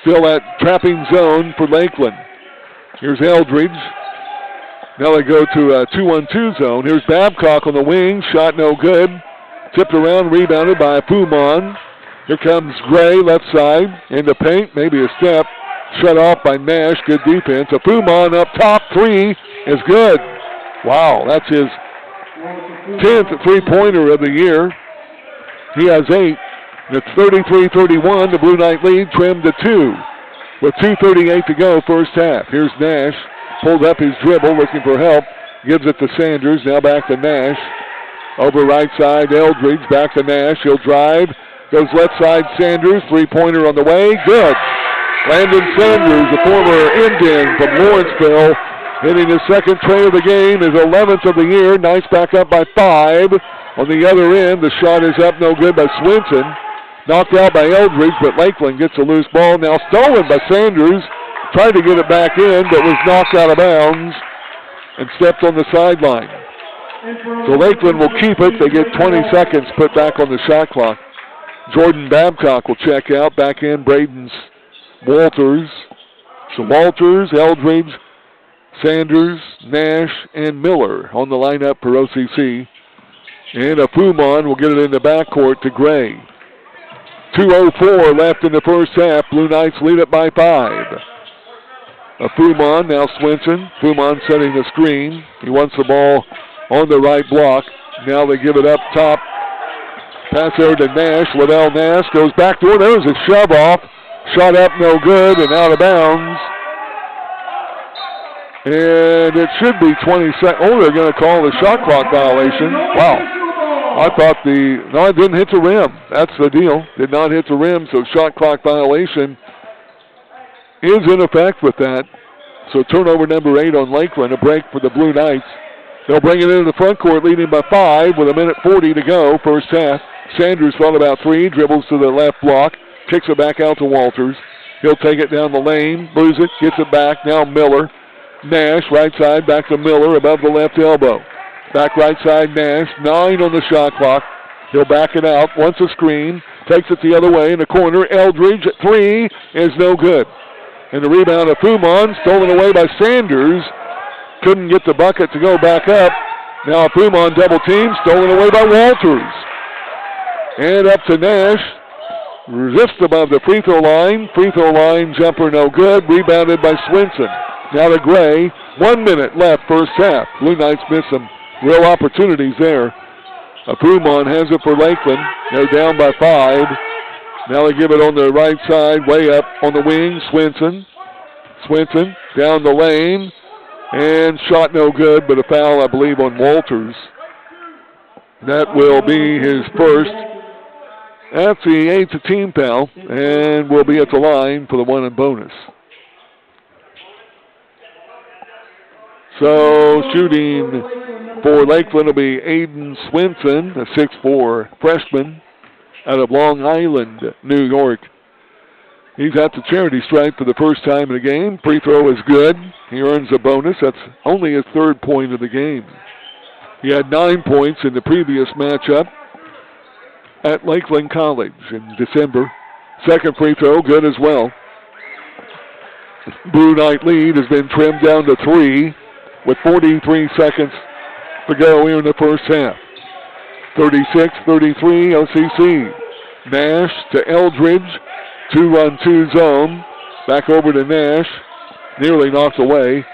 Still at trapping zone for Lakeland. Here's Eldridge. Now they go to a 2-1-2 zone. Here's Babcock on the wing. Shot no good. Tipped around, rebounded by Afumon. Here comes Gray, left side, in the paint, maybe a step. Shut off by Nash, good defense. Afumon up top, 3 is good. Wow, that's his 10th three-pointer of the year. He has 8. It's 33-31, the Blue Knight lead trimmed to 2. With 2:38 to go, first half. Here's Nash, pulled up his dribble, looking for help. Gives it to Sanders, now back to Nash. Over right side, Eldridge, back to Nash. He'll drive. Goes left side, Sanders, three-pointer on the way, good. Landon Sanders, the former Indian from Lawrenceville, hitting his second tray of the game, his 11th of the year. Knights back up by 5. On the other end, the shot is up, no good by Swinson. Knocked out by Eldridge, but Lakeland gets a loose ball. Now stolen by Sanders. Tried to get it back in, but was knocked out of bounds and stepped on the sideline. So Lakeland will keep it. They get 20 seconds put back on the shot clock. Jordan Babcock will check out. Back in Braden's Walters. So Walters, Eldridge, Sanders, Nash, and Miller on the lineup for OCC. And Afumon will get it in the backcourt to Gray. 2:04 left in the first half. Blue Knights lead it by 5. Afumon, now Swinson. Afumon setting the screen. He wants the ball on the right block. Now they give it up top. Pass there to Nash. Lavelle Nash goes back to it. There's a shove off. Shot up, no good, and out of bounds. And it should be 20 seconds. Oh, they're going to call the shot clock violation. Wow. I thought no, it didn't hit the rim. That's the deal. Did not hit the rim, so shot clock violation is in effect with that. So turnover number 8 on Lakeland, a break for the Blue Knights. They'll bring it into the front court, leading by 5 with 1:40 to go, first half. Sanders thought about 3, dribbles to the left block, kicks it back out to Walters. He'll take it down the lane, lose it, gets it back. Now Miller. Nash, right side, back to Miller, above the left elbow. Back right side, Nash, 9 on the shot clock. He'll back it out, wants a screen, takes it the other way in the corner. Eldridge at 3 is no good. And the rebound of Afumon, stolen away by Sanders. Couldn't get the bucket to go back up. Now Afumon double team, stolen away by Walters. And up to Nash. Just above the free throw line. Free throw line jumper no good. Rebounded by Swinson. Now to Gray. 1 minute left first half. Blue Knights missed some real opportunities there. Afumon has it for Lakeland. They're down by 5. Now they give it on the right side. Way up on the wing. Swinson. Swinson down the lane. And shot no good, but a foul, I believe, on Walters. That will be his first. That's the 8th team foul, and will be at the line for the 1 and bonus. So shooting for Lakeland will be Aiden Swinson, a 6'4" freshman out of Long Island, New York. He's at the charity stripe for the first time in the game. Free throw is good. He earns a bonus. That's only his 3rd point of the game. He had 9 points in the previous matchup at Lakeland College in December. Second free throw, good as well. Blue Knight lead has been trimmed down to 3 with 43 seconds to go here in the first half. 36-33 OCC. Nash to Eldridge. 2-on-2 zone. Back over to Nash. Nearly knocked away.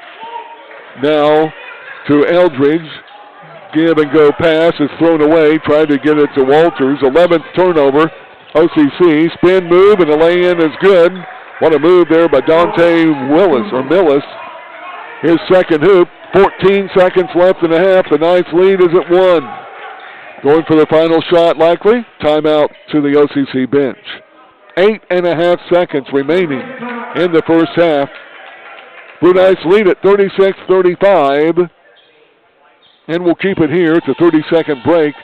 Now to Eldridge. Give and go pass is thrown away. Tried to get it to Walters. 11th turnover. OCC. Spin move and the lay-in is good. What a move there by Dante Millis. His second hoop. 14 seconds left in the half. The Knights lead is at 1. Going for the final shot likely. Timeout to the OCC bench. 8.5 seconds remaining in the first half. Blue Knights lead at 36-35. And we'll keep it here. It's a 30-second break.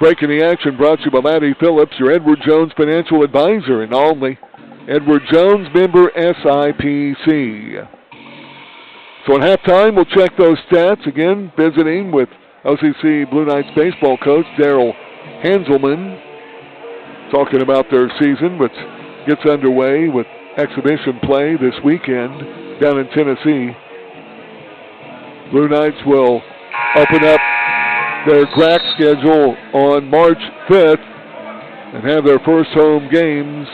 Breaking the action brought to you by Laddie Phillips, your Edward Jones financial advisor in Alney. Edward Jones, member SIPC. So at halftime, we'll check those stats. Again, visiting with OCC Blue Knights baseball coach Daryl Hanselman, talking about their season, which gets underway with exhibition play this weekend down in Tennessee. Blue Knights will open up their GRAC schedule on March 5th and have their first home games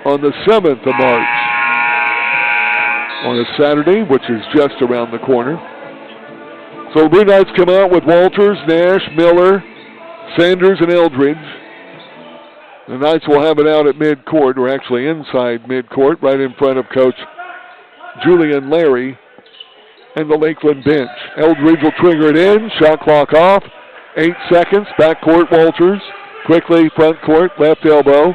on the 7th of March on a Saturday, which is just around the corner. So the Blue Knights come out with Walters, Nash, Miller, Sanders, and Eldridge. The Knights will have it out at midcourt, or actually inside midcourt, right in front of Coach Julian Larry and the Lakeland bench. Eldridge will trigger it in, shot clock off, 8 seconds, backcourt Walters, quickly front court, left elbow,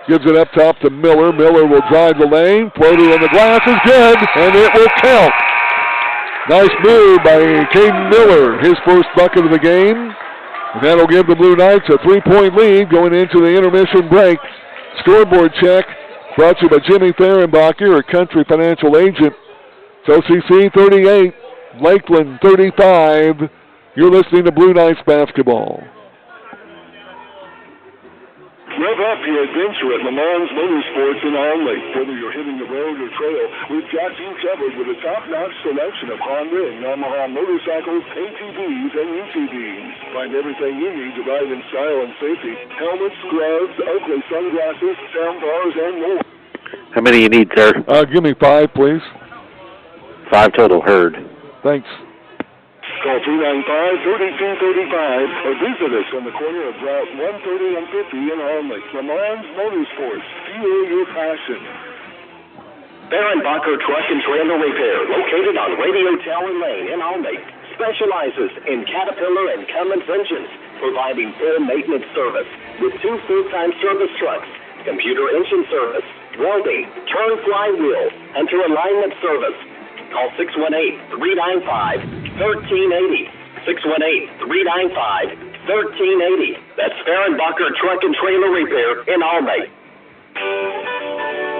gives it up top to Miller. Miller will drive the lane, floater on the glass is good, and it will count. Nice move by Caden Miller, his first bucket of the game. And that'll give the Blue Knights a 3-point lead going into the intermission break. Scoreboard check brought to you by Jimmy Fehrenbacher, a Country Financial agent. It's OCC 38, Lakeland 35. You're listening to Blue Knights basketball. Rev up your adventure at Le Mans Motorsports in Alney. Whether you're hitting the road or trail, we've got you covered with a top-notch selection of Honda and Yamaha motorcycles, ATVs, and UTVs. Find everything you need to ride in style and safety. Helmets, gloves, Oakley sunglasses, sound bars, and more. How many you need, sir? Give me 5, please. 5 total, heard. Thanks. Call 395-3235 or visit us on the corner of Route 130 and 50 in Alney. Le Mans Motorsports. Fuel your passion. Fehrenbacher Truck and Trailer Repair, located on Radio Tower Lane in Alney, specializes in Caterpillar and Cummins engines, providing full maintenance service with 2 full-time service trucks, computer engine service, welding, turn flywheel, and to alignment service. Call 618-395-1380. 618-395-1380. That's Fehrenbacher Truck and Trailer Repair in Alney.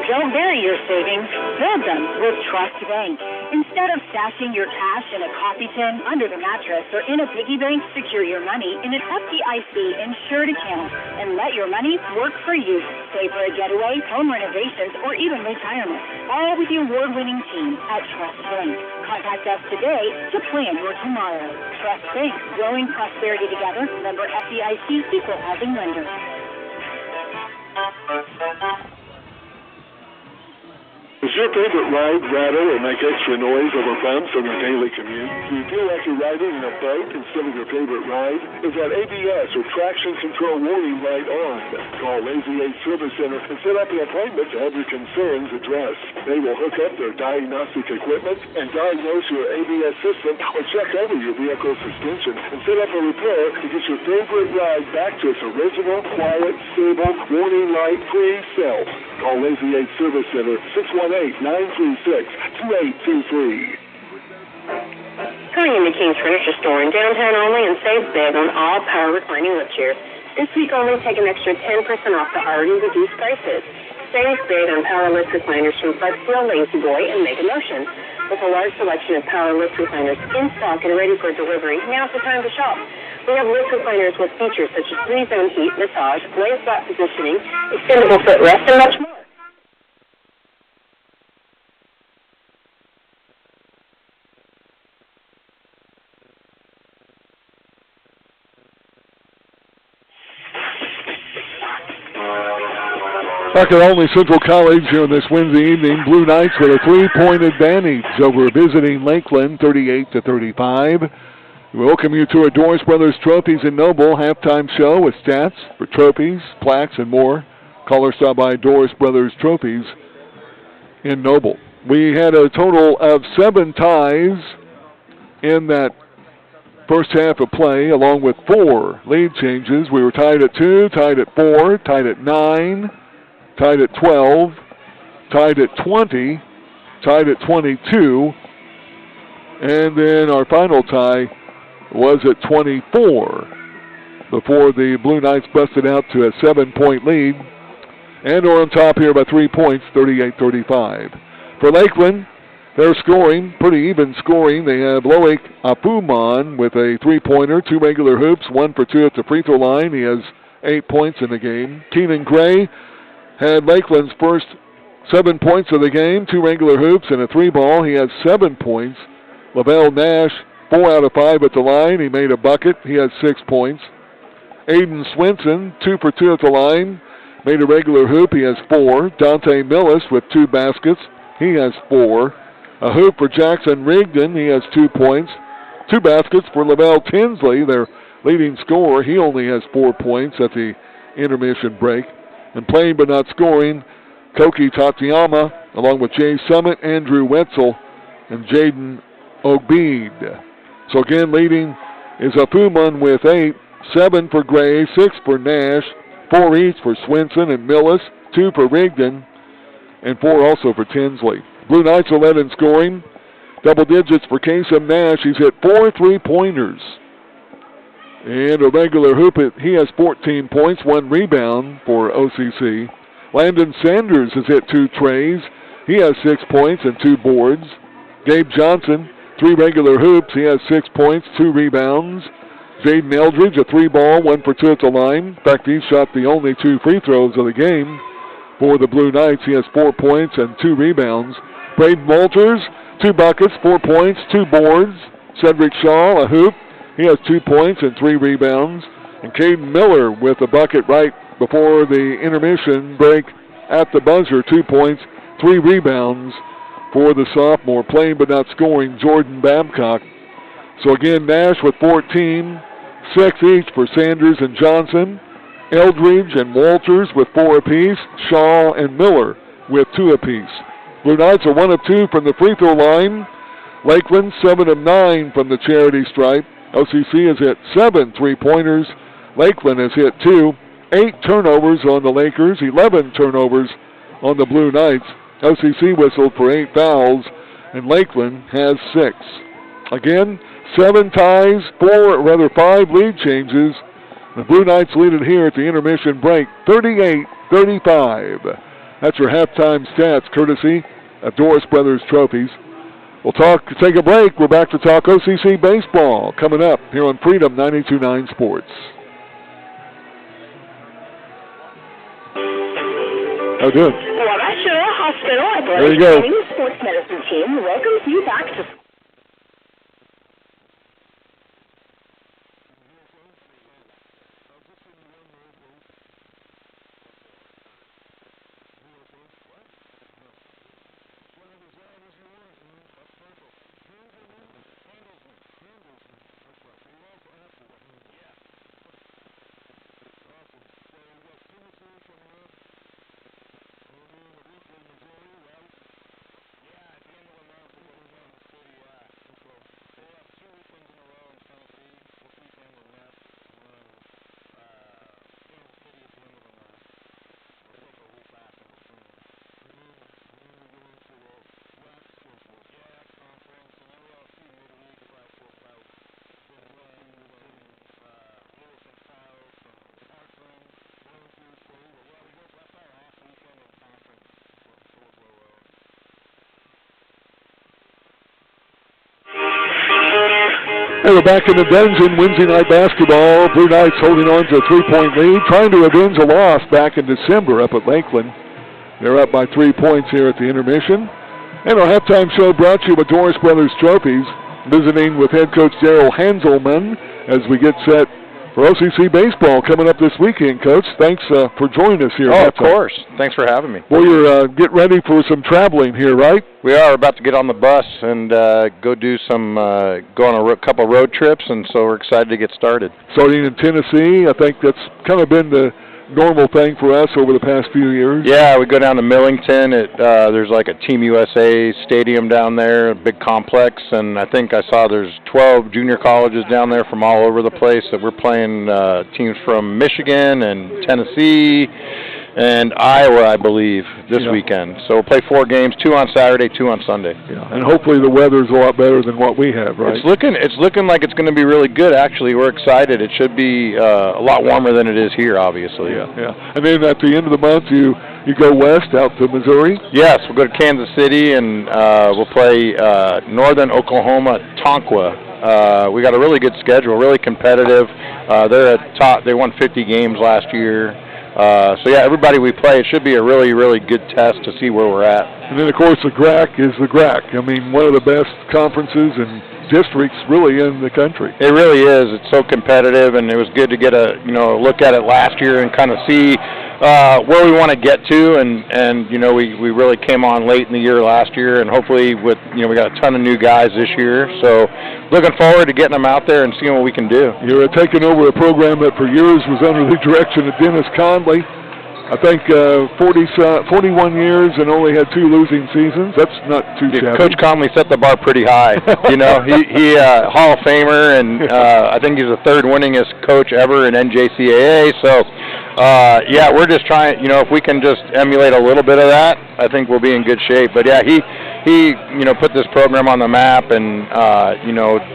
Don't bury your savings. Build them with Trust Bank. Instead of stashing your cash in a coffee tin, under the mattress, or in a piggy bank, secure your money in an FDIC insured account and let your money work for you. Save for a getaway, home renovations, or even retirement. All with the award-winning team at Trust Bank. Contact us today to plan your tomorrow. Trust Bank, growing prosperity together. Member FDIC, equal housing lender. Does your favorite ride rattle or make extra noise over bumps on your daily commute? Do you feel like you're riding in a boat instead of your favorite ride? Is that ABS or traction control warning light on? Call Lazy 8 Service Center and set up an appointment to have your concerns addressed. They will hook up their diagnostic equipment and diagnose your ABS system or check over your vehicle's suspension and set up a repair to get your favorite ride back to its original, quiet, stable, warning light free self. Call Lazy 8 Service Center 618-936-2823. Hurry into King's Furniture Store in downtown Alney and save big on all power reclining lift chairs. This week only take an extra 10% off the already reduced prices. Save big on power lift recliners from Flexsteel, Lazy Boy, and Mega Motion. With a large selection of power lift recliners in stock and ready for delivery, now's the time to shop. We have lift recliners with features such as 3-zone heat, massage, lay flat positioning, extendable footrest, and much more. Back at Olney Central College here on this Wednesday evening, Blue Knights with a 3-point advantage over visiting Lakeland, 38-35. We welcome you to our Doris Brothers Trophies in Noble halftime show with stats for trophies, plaques, and more. Call or stop by Doris Brothers Trophies in Noble. We had a total of 7 ties in that first half of play, along with 4 lead changes. We were tied at 2, tied at 4, tied at 9, tied at 12, tied at 20, tied at 22, and then our final tie was at 24 before the Blue Knights busted out to a 7-point lead and are on top here by 3 points, 38-35. For Lakeland, they're scoring, pretty even scoring. They have Loic Apuman with a 3-pointer, 2 regular hoops, 1 for 2 at the free throw line. He has 8 points in the game. Keenan Gray had Lakeland's first 7 points of the game, 2 regular hoops and a 3-ball. He has 7 points. Lavelle Nash, 4 out of 5 at the line. He made a bucket. He has 6 points. Aiden Swinson, 2 for 2 at the line, made a regular hoop. He has 4. Dante Millis with 2 baskets. He has 4. A hoop for Jackson Rigdon. He has 2 points. 2 baskets for Lavelle Tinsley, their leading scorer. He only has 4 points at the intermission break. And playing but not scoring, Koki Tatiyama, along with Jay Summit, Andrew Wetzel, and Jaden Obeid. So again, leading is Apuman with 8, 7 for Gray, 6 for Nash, 4 each for Swinson and Millis, 2 for Rigdon, and 4 also for Tinsley. Blue Knights are led in scoring. Double digits for Kasem Nash. He's hit 4 3-pointers. And a regular hoop, he has 14 points, 1 rebound for OCC. Landon Sanders has hit 2 trays. He has 6 points and 2 boards. Gabe Johnson, 3 regular hoops. He has 6 points, 2 rebounds. Jaden Eldridge, a 3-ball, 1 for 2 at the line. In fact, he shot the only 2 free throws of the game for the Blue Knights. He has 4 points and 2 rebounds. Braden Walters, 2 buckets, 4 points, 2 boards. Cedric Shaw, a hoop. He has 2 points and 3 rebounds. And Caden Miller with a bucket right before the intermission break at the buzzer. 2 points, 3 rebounds for the sophomore. Playing but not scoring, Jordan Babcock. So again, Nash with 14, 6 each for Sanders and Johnson. Eldridge and Walters with 4 apiece. Shaw and Miller with 2 apiece. Blue Knights are 1 of 2 from the free throw line. Lakeland 7 of 9 from the charity stripe. OCC has hit 7 3-pointers. Lakeland has hit 2. 8 turnovers on the Lakers, 11 turnovers on the Blue Knights. OCC whistled for 8 fouls, and Lakeland has 6. Again, 7 ties, 5 lead changes. The Blue Knights lead it here at the intermission break, 38-35. That's your halftime stats, courtesy of Doris Brothers Trophies. We'll take a break. We're back to talk OCC baseball coming up here on Freedom 92.9 Sports. How good? Wabashira Hospital There you go. Athletic Sports Medicine Team welcomes you back to Hey, we're back in the dungeon, Wednesday night basketball. Blue Knights holding on to a 3-point lead, trying to avenge a loss back in December up at Lakeland. They're up by 3 points here at the intermission. And our halftime show brought to you by Doris Brothers Trophies, visiting with head coach Daryl Hanselman as we get set for OCC baseball coming up this weekend, Coach. Thanks for joining us here. Oh, of course. Thanks for having me. Well, you're getting ready for some traveling here, right? We are about to get on the bus and go do some, go on a couple road trips, and so we're excited to get started. Starting in Tennessee, I think that's kind of been the normal thing for us over the past few years. Yeah, we go down to Millington. There's like a Team USA stadium down there, a big complex, and I think I saw there's 12 junior colleges down there from all over the place that we're playing teams from Michigan and Tennessee and Iowa, I believe, this weekend. So we'll play 4 games, 2 on Saturday, 2 on Sunday. Yeah, and hopefully the weather's a lot better than what we have, right? It's looking like it's going to be really good, actually. We're excited. It should be a lot warmer than it is here, obviously. Yeah. And then at the end of the month, you go west out to Missouri? Yes, we'll go to Kansas City, and we'll play northern Oklahoma, Tonka. We got a really good schedule, really competitive. They're at top. They won 50 games last year. So, yeah, everybody we play, it should be a really, really good test to see where we're at. And then, of course, the GRAC is the GRAC. I mean, one of the best conferences and districts really in the country. It really is. It's so competitive, and it was good to get a look at it last year and kind of see where we want to get to. And we really came on late in the year last year, and hopefully we got a ton of new guys this year. So looking forward to getting them out there and seeing what we can do. You're taking over a program that for years was under the direction of Dennis Conley. I think 41 years and only had 2 losing seasons. That's not too shabby. Coach Conley set the bar pretty high. He Hall of Famer, and I think he's the 3rd winningest coach ever in NJCAA. So, we're just trying. If we can just emulate a little bit of that, I think we'll be in good shape. But yeah, he put this program on the map, and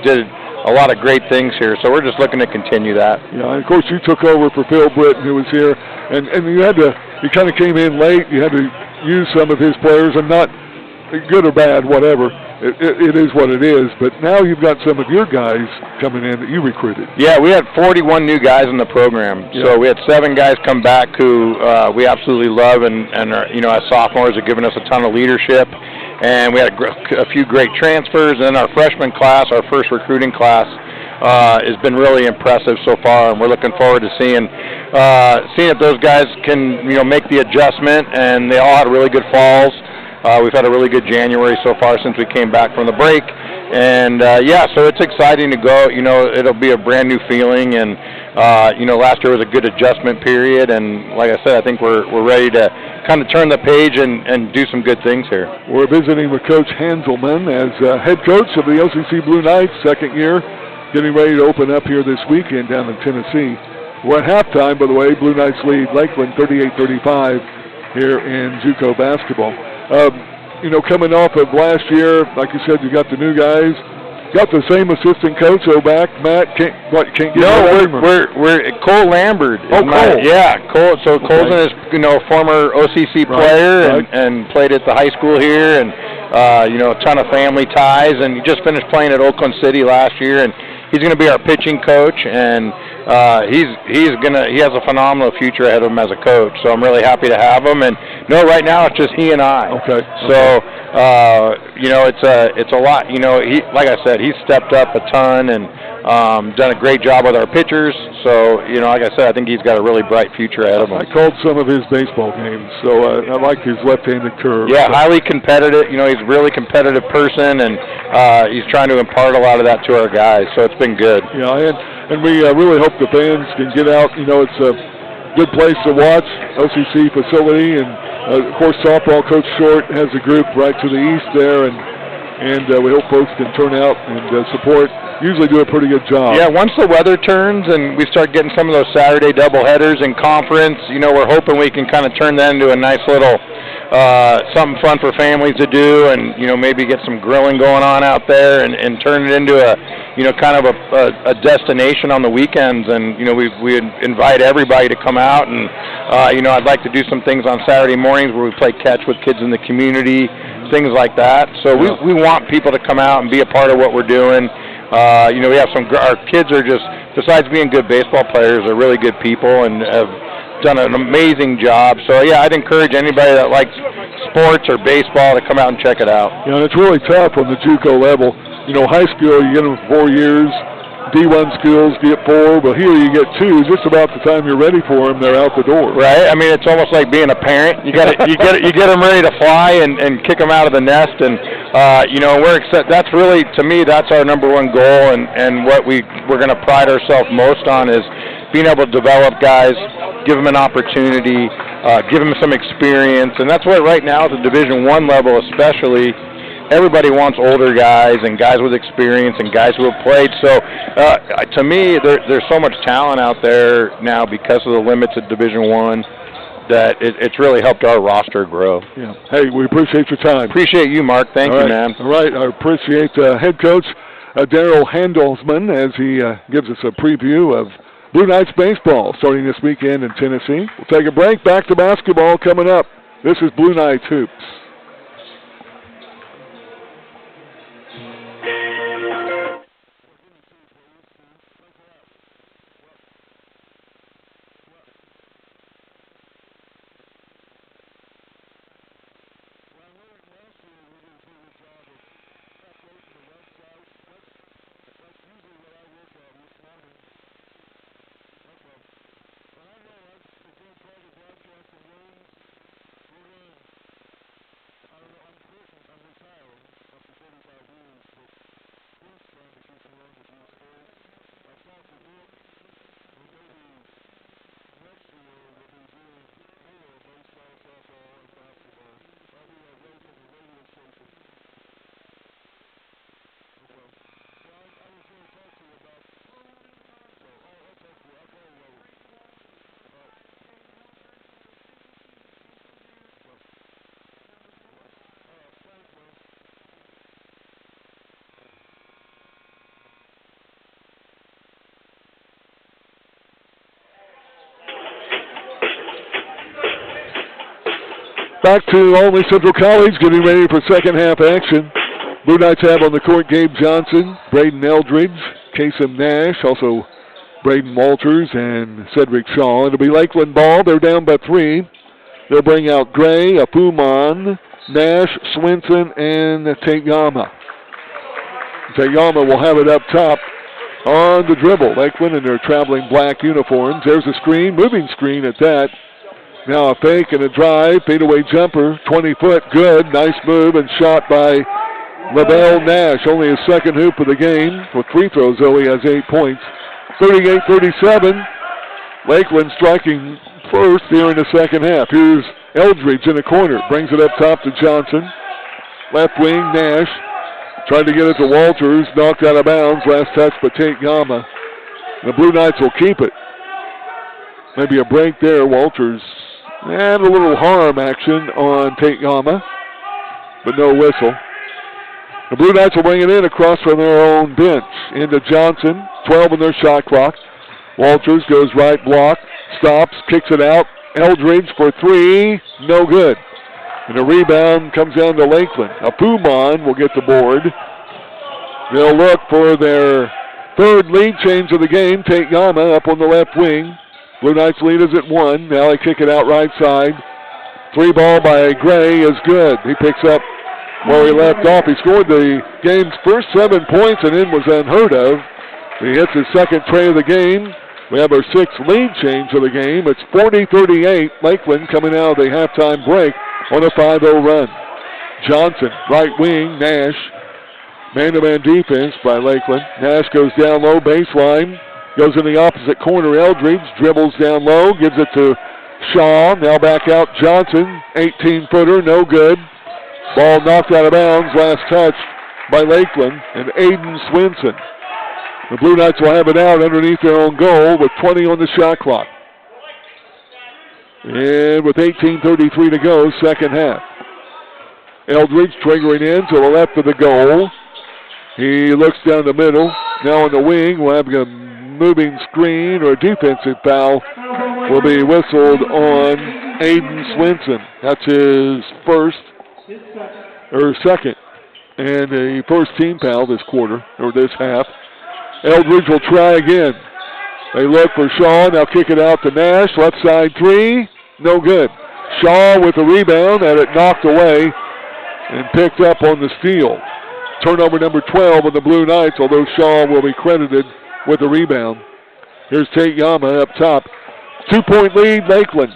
did a lot of great things here, so we're just looking to continue that. Yeah, and of course you took over for Phil Britton, who was here, and you kind of came in late. You had to use some of his players, and not good or bad, whatever. It is what it is, but now you've got some of your guys coming in that you recruited. Yeah, we had 41 new guys in the program, so we had 7 guys come back who we absolutely love, and are, as sophomores have given us a ton of leadership. And we had a few great transfers. And our freshman class, our first recruiting class, has been really impressive so far. And we're looking forward to seeing if those guys can, make the adjustment. And they all had really good falls. We've had a really good January so far since we came back from the break. And, so it's exciting to go. It'll be a brand new feeling. And, last year was a good adjustment period. And like I said, I think we're ready to kind of turn the page and do some good things here. We're visiting with Coach Hanselman as head coach of the OCC Blue Knights, 2nd year, getting ready to open up here this weekend down in Tennessee. We're at halftime, by the way. Blue Knights lead Lakeland 38-35 here in JUCO basketball. Coming off of last year, like you said, you got the new guys. Got the same assistant coach back, Matt. Can't get we're Cole Lambert. Cole. Yeah, Cole. So Cole's is former OCC player and played at the high school here, and a ton of family ties. And he just finished playing at Oakland City last year, and he's going to be our pitching coach. And he has a phenomenal future ahead of him as a coach. So I'm really happy to have him. And right now it's just he and I. Okay. So. It's a lot. He, like I said, he's stepped up a ton and done a great job with our pitchers. So, like I said, I think he's got a really bright future ahead of him. I called some of his baseball games, so I like his left-handed curve. Yeah, highly competitive. He's a really competitive person, and he's trying to impart a lot of that to our guys. So it's been good. Yeah, and we really hope the fans can get out. It's a good place to watch, OCC facility, and of course, softball Coach Short has a group right to the east there, and we hope folks can turn out and support. Usually do a pretty good job. Yeah, once the weather turns and we start getting some of those Saturday doubleheaders in conference, we're hoping we can kind of turn that into a nice little something fun for families to do, and maybe get some grilling going on out there, and turn it into a kind of a destination on the weekends. And we invite everybody to come out, and I'd like to do some things on Saturday mornings where we play catch with kids in the community, things like that. So we want people to come out and be a part of what we're doing. We have our kids are just, besides being good baseball players, they're really good people and have done an amazing job. So, yeah, I'd encourage anybody that likes sports or baseball to come out and check it out. Yeah, and it's really tough on the JUCO level. High school, you get them 4 years, D1 skills, get 4. Well, here you get 2. Just about the time you're ready for them, they're out the door. Right. I mean, it's almost like being a parent. You get them ready to fly and kick them out of the nest. And you know, we're excited. That's really, to me, that's our number one goal, and what we're going to pride ourselves most on is being able to develop guys, give them an opportunity, give them some experience, and that's what right now at the Division I level especially. Everybody wants older guys and guys with experience and guys who have played. So, to me, there's so much talent out there now because of the limits at Division I that it's really helped our roster grow. Yeah. Hey, we appreciate your time. Appreciate you, Mark. Thank you, man. All right. I appreciate head coach Daryl Handelsman as he gives us a preview of Blue Knights baseball starting this weekend in Tennessee. We'll take a break. Back to basketball coming up. This is Blue Knights Hoops. Back to Albany Central College, getting ready for second half action. Blue Knights have on the court Gabe Johnson, Braden Eldridge, Kasem Nash, also Braden Walters and Cedric Shaw. It'll be Lakeland ball. They're down by 3. They'll bring out Gray, Apuman, Nash, Swinson, and Tayama. Tayama will have it up top on the dribble. Lakeland in their traveling black uniforms. There's a screen, moving screen at that. Now a fake and a drive, fadeaway jumper, 20-foot, good, nice move, and shot by LaBelle Nash. Only his second hoop of the game. With free throws, though, he has 8 points. 38-37, Lakeland striking first here in the second half. Here's Eldridge in the corner, brings it up top to Johnson. Left wing, Nash, tried to get it to Walters, knocked out of bounds, last touch by Tate Yama. The Blue Knights will keep it. Maybe a break there, Walters. And a little harm action on Tate Yama, but no whistle. The Blue Knights will bring it in across from their own bench. Into Johnson, 12 in their shot clock. Walters goes right block, stops, kicks it out. Eldridge for 3, no good. And the rebound comes down to Lakeland. Apuman will get the board. They'll look for their third lead change of the game. Tate Yama up on the left wing. Blue Knights lead is at 1. Now they kick it out right side. 3 ball by Gray is good. He picks up where he left off. He scored the game's first 7 points and then was unheard of. He hits his second tray of the game. We have our 6th lead change of the game. It's 40-38. Lakeland coming out of the halftime break on a 5-0 run. Johnson, right wing, Nash. Man-to-man defense by Lakeland. Nash goes down low, baseline. Goes in the opposite corner, Eldridge, dribbles down low, gives it to Shaw. Now back out Johnson, 18-footer, no good. Ball knocked out of bounds, last touch by Lakeland and Aiden Swinson. The Blue Knights will have it out underneath their own goal with 20 on the shot clock. And with 18:33 to go, second half. Eldridge triggering in to the left of the goal. He looks down the middle. Now on the wing, we'll have a moving screen or a defensive foul will be whistled on Aiden Swinson. That's his second, and a first team foul this quarter, or this half. Eldridge will try again. They look for Shaw, now kick it out to Nash, left side 3, no good. Shaw with the rebound, had it knocked away and picked up on the steal. Turnover number 12 of the Blue Knights, although Shaw will be credited with the rebound. Here's Tate Yama up top. 2-point lead, Lakeland.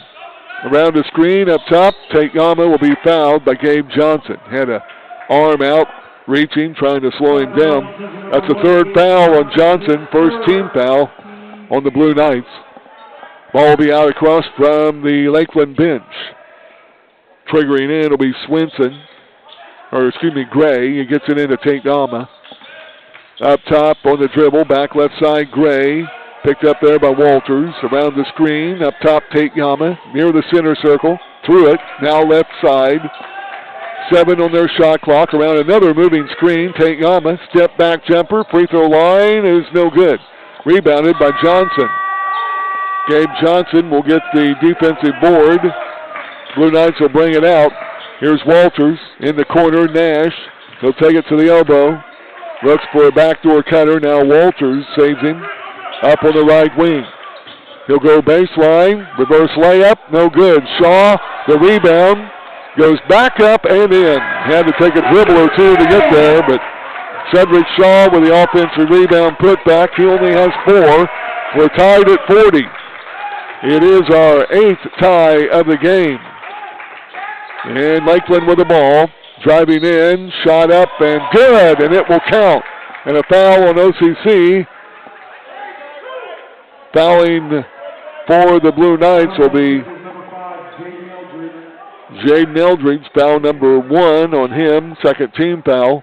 Around the screen up top, Tate Yama will be fouled by Gabe Johnson. Had a arm out, reaching, trying to slow him down. That's the third foul on Johnson, first team foul on the Blue Knights. Ball will be out across from the Lakeland bench. Triggering in will be Gray. He gets it into Tate Yama. Up top on the dribble, back left side, Gray. Picked up there by Walters. Around the screen, up top, Tate Yama. Near the center circle, through it, now left side. 7 on their shot clock. Around another moving screen, Tate Yama. Step back jumper, free throw line is no good. Rebounded by Johnson. Gabe Johnson will get the defensive board. Blue Knights will bring it out. Here's Walters in the corner. Nash. He'll take it to the elbow. Looks for a backdoor cutter. Now Walters saves him up on the right wing. He'll go baseline. Reverse layup. No good. Shaw, the rebound. Goes back up and in. Had to take a dribble or two to get there, but Cedric Shaw with the offensive rebound put back. He only has 4. We're tied at 40. It is our 8th tie of the game. And Lakeland with the ball. Driving in, shot up and good, and it will count. And a foul on OCC. Fouling for the Blue Knights will be Jaden Eldridge, foul number 1 on him, second team foul.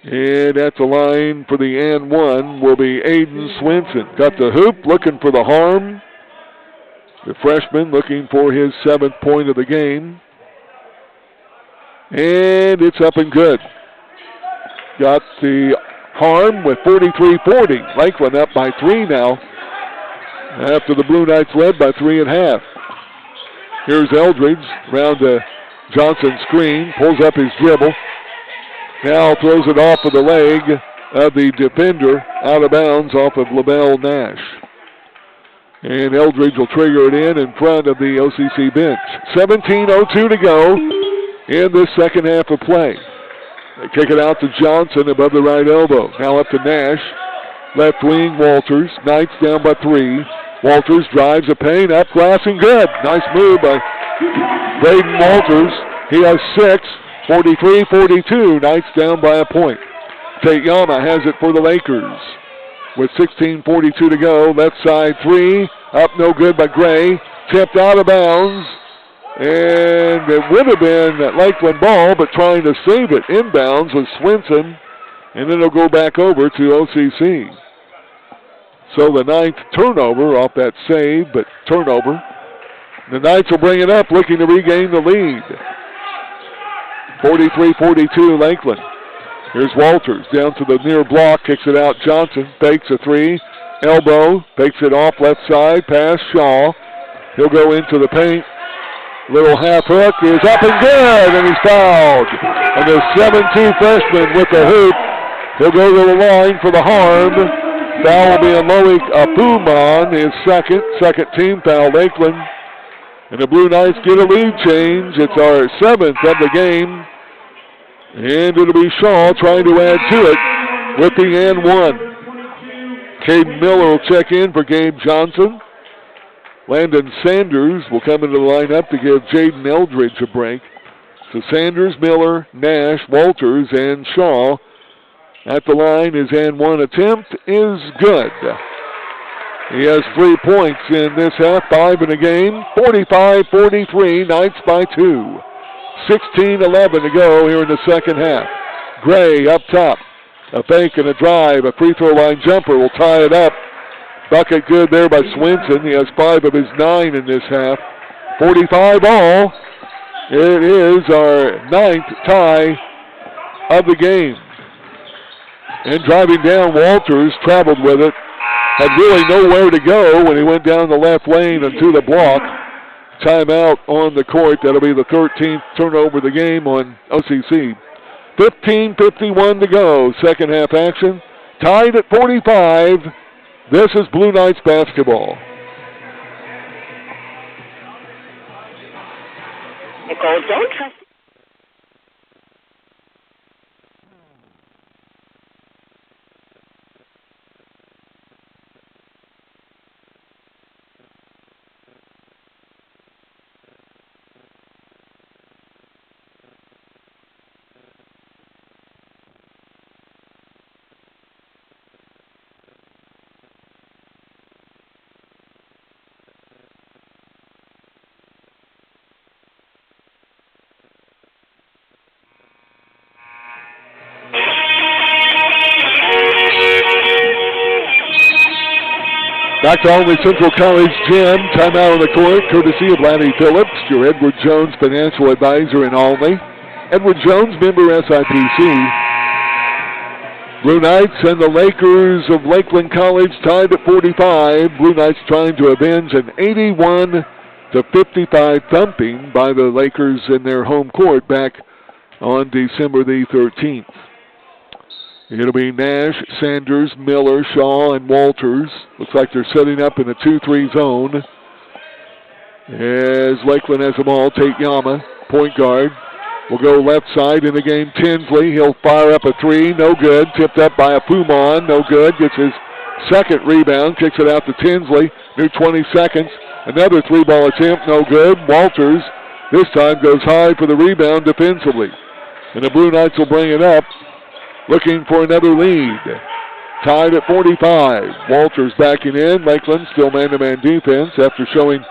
And at the line for the and 1 will be Aiden Swenson. Got the hoop, looking for the harm. The freshman looking for his 7th point of the game. And it's up and good. Got the harm with 43-40. Lakeland up by 3 now. After the Blue Knights led by 3.5. Here's Eldridge around the Johnson screen. Pulls up his dribble. Now throws it off of the leg of the defender. Out of bounds off of LaBelle Nash. And Eldridge will trigger it in front of the OCC bench. 17:02 to go in this second half of play. They kick it out to Johnson above the right elbow. Now up to Nash. Left wing, Walters. Knights down by 3. Walters drives a paint, up glass and good. Nice move by Braden Walters. He has 6, 43-42. Knights down by a point. Tate Yama has it for the Lakers. With 16:42 to go, left side 3, up no good by Gray. Tipped out of bounds. And it would have been that Lakeland ball, but trying to save it inbounds was Swenson. And then it'll go back over to OCC. So the 9th turnover off that save, but turnover. The Knights will bring it up, looking to regain the lead. 43-42 Lakeland. Here's Walters down to the near block, kicks it out. Johnson fakes a 3. Elbow, fakes it off left side, pass Shaw. He'll go into the paint. Little half hook is up and good, and he's fouled. And the 7'2" freshman with the hoop. He'll go to the line for the harm. Foul will be on Loic Apuman, his second team foul, Lakeland. And the Blue Knights get a lead change. It's our 7th of the game. And it'll be Shaw trying to add to it with the and 1. Caden Miller will check in for Gabe Johnson. Landon Sanders will come into the lineup to give Jaden Eldridge a break. So Sanders, Miller, Nash, Walters, and Shaw. At the line, his and 1 attempt is good. He has 3 points in this half, 5 in a game. 45-43, Knights by 2. 16-11 to go here in the second half. Gray up top. A fake and a drive. A free throw line jumper will tie it up. Bucket good there by Swenson. He has 5 of his 9 in this half. 45 all. It is our 9th tie of the game. And driving down, Walters traveled with it. Had really nowhere to go when he went down the left lane and to the block. Timeout on the court. That'll be the 13th turnover of the game on OCC. 15:51 to go. Second half action. Tied at 45. This is Blue Knights basketball. Nicole, don't trust. Back to Olney Central College Gym. Timeout on the court, courtesy of Lanny Phillips, your Edward Jones financial advisor in Olney. Edward Jones, member SIPC. Blue Knights and the Lakers of Lakeland College tied at 45. Blue Knights trying to avenge an 81-55 thumping by the Lakers in their home court back on December the 13th. It'll be Nash, Sanders, Miller, Shaw, and Walters. Looks like they're setting up in a 2-3 zone. As Lakeland has the ball, Tate Yama, point guard. Will go left side in the game. Tinsley, he'll fire up a three, no good. Tipped up by a Fumon, no good. Gets his second rebound, kicks it out to Tinsley. New 20 seconds. Another three-ball attempt, no good. Walters this time goes high for the rebound defensively. And the Blue Knights will bring it up, looking for another lead. Tied at 45. Walters backing in. Lakeland still man-to-man defense after showing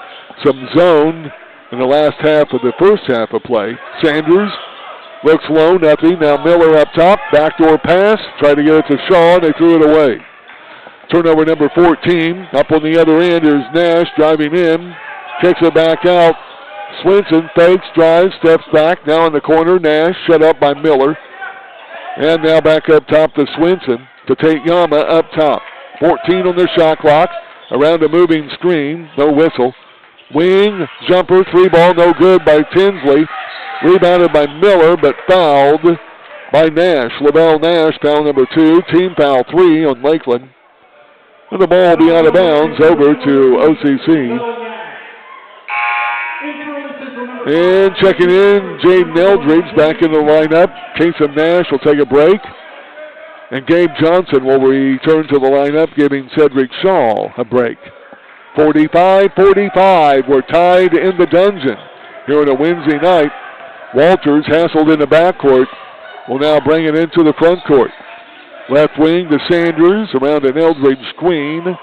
some zone in the last half of the first half of play. Sanders looks low, nothing. Now Miller up top. Backdoor pass. Tried to get it to Shaw, and they threw it away. Turnover number 14. Up on the other end is Nash driving in. Kicks it back out. Swinson fakes, drives, steps back. Now in the corner. Nash shut up by Miller. And now back up top to Swinson. To Tate Yama up top. 14 on their shot clock. Around a moving screen. No whistle. Wing, jumper, three ball, no good by Tinsley. Rebounded by Miller, but fouled by Nash. Lavelle Nash, foul number 2. Team foul 3 on Lakeland. And the ball will be out of bounds over to OCC. And checking in, Jaden Eldridge back in the lineup. Kasem Nash will take a break. And Gabe Johnson will return to the lineup, giving Cedric Shaw a break. 45-45, we're tied in the dungeon here on a Wednesday night. Walters, hassled in the backcourt, will now bring it into the front court. Left wing to Sanders, around an Eldridge screen.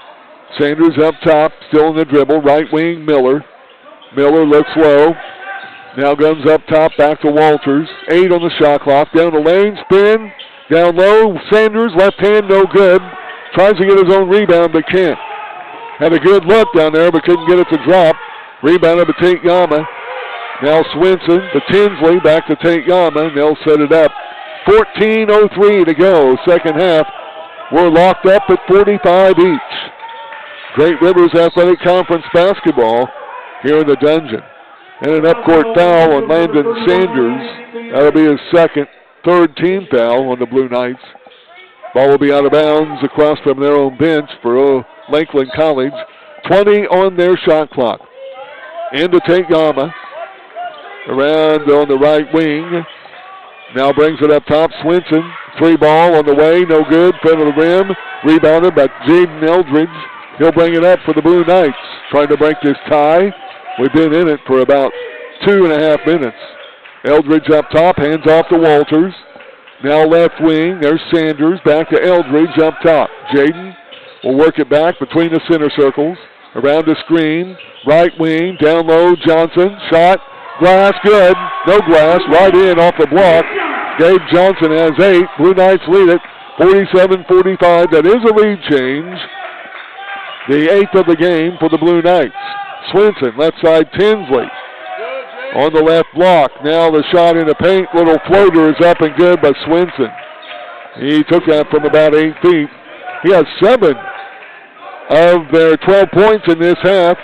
Sanders up top, still in the dribble. Right wing, Miller. Miller looks low. Now guns up top, back to Walters. 8 on the shot clock, down the lane, spin. Down low, Sanders, left hand, no good. Tries to get his own rebound, but can't. Had a good look down there, but couldn't get it to drop. Rebounded by Tate Yama. Now Swinson to Tinsley, back to Tate Yama, and they'll set it up. 14:03 to go, second half. We're locked up at 45 each. Great Rivers Athletic Conference basketball here in the dungeon. And an upcourt foul on Landon Sanders. That'll be his third team foul on the Blue Knights. Ball will be out of bounds across from their own bench for Lakeland College. 20 on their shot clock. Into Tate Yama. Around on the right wing. Now brings it up top. Swinson. Three ball on the way. No good. Front of the rim. Rebounded by Jaden Eldridge. He'll bring it up for the Blue Knights. Trying to break this tie. We've been in it for about 2.5 minutes. Eldridge up top. Hands off to Walters. Now left wing. There's Sanders. Back to Eldridge up top. Jaden will work it back between the center circles. Around the screen. Right wing. Down low. Johnson. Shot. Glass. Good. No glass. Right in off the block. Gabe Johnson has 8. Blue Knights lead it. 47-45. That is a lead change. The 8th of the game for the Blue Knights. Swinson. Left side. Tinsley. On the left block. Now the shot in the paint. Little floater is up and good by Swinson. He took that from about 8 feet. He has 7 of their 12 points in this half.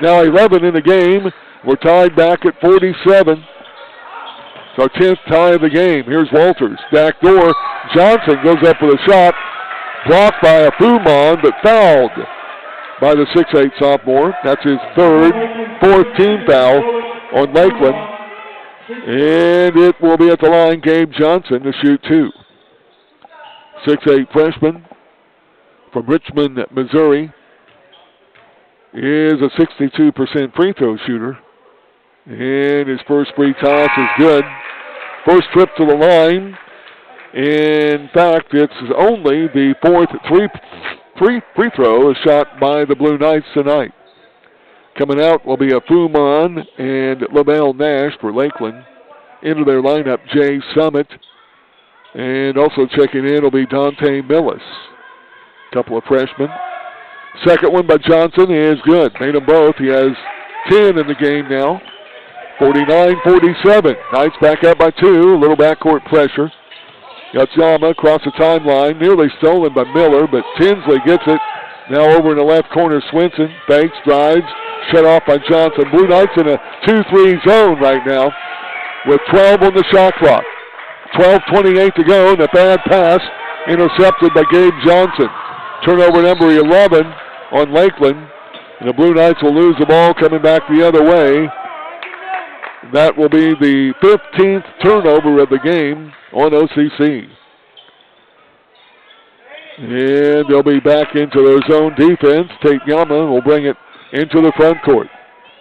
Now 11 in the game. We're tied back at 47. It's our 10th tie of the game. Here's Walters. Back door. Johnson goes up with a shot. Blocked by a Fumon, but fouled by the 6'8 sophomore. That's his fourth team foul on Lakeland. And it will be at the line, Gabe Johnson to shoot 2. 6'8 freshman from Richmond, Missouri, is a 62% free throw shooter. And his first free toss is good. First trip to the line. In fact, it's only the 4th free throw shot by the Blue Knights tonight. Coming out will be a Fumon and Lavelle Nash for Lakeland. Into their lineup, Jay Summit. And also checking in will be Dante Millis. Couple of freshmen. Second one by Johnson is good. Made them both. He has 10 in the game now. 49-47. Knights back up by 2. A little backcourt pressure. Got Yama across the timeline. Nearly stolen by Miller, but Tinsley gets it. Now over in the left corner, Swinson. Banks, drives. Shut off by Johnson. Blue Knights in a 2-3 zone right now with 12 on the shot clock. 12:28 to go, and a bad pass intercepted by Gabe Johnson. Turnover number 11 on Lakeland. And the Blue Knights will lose the ball coming back the other way. That will be the 15th turnover of the game on OCC. And they'll be back into their zone defense. Tate Yama will bring it into the front court.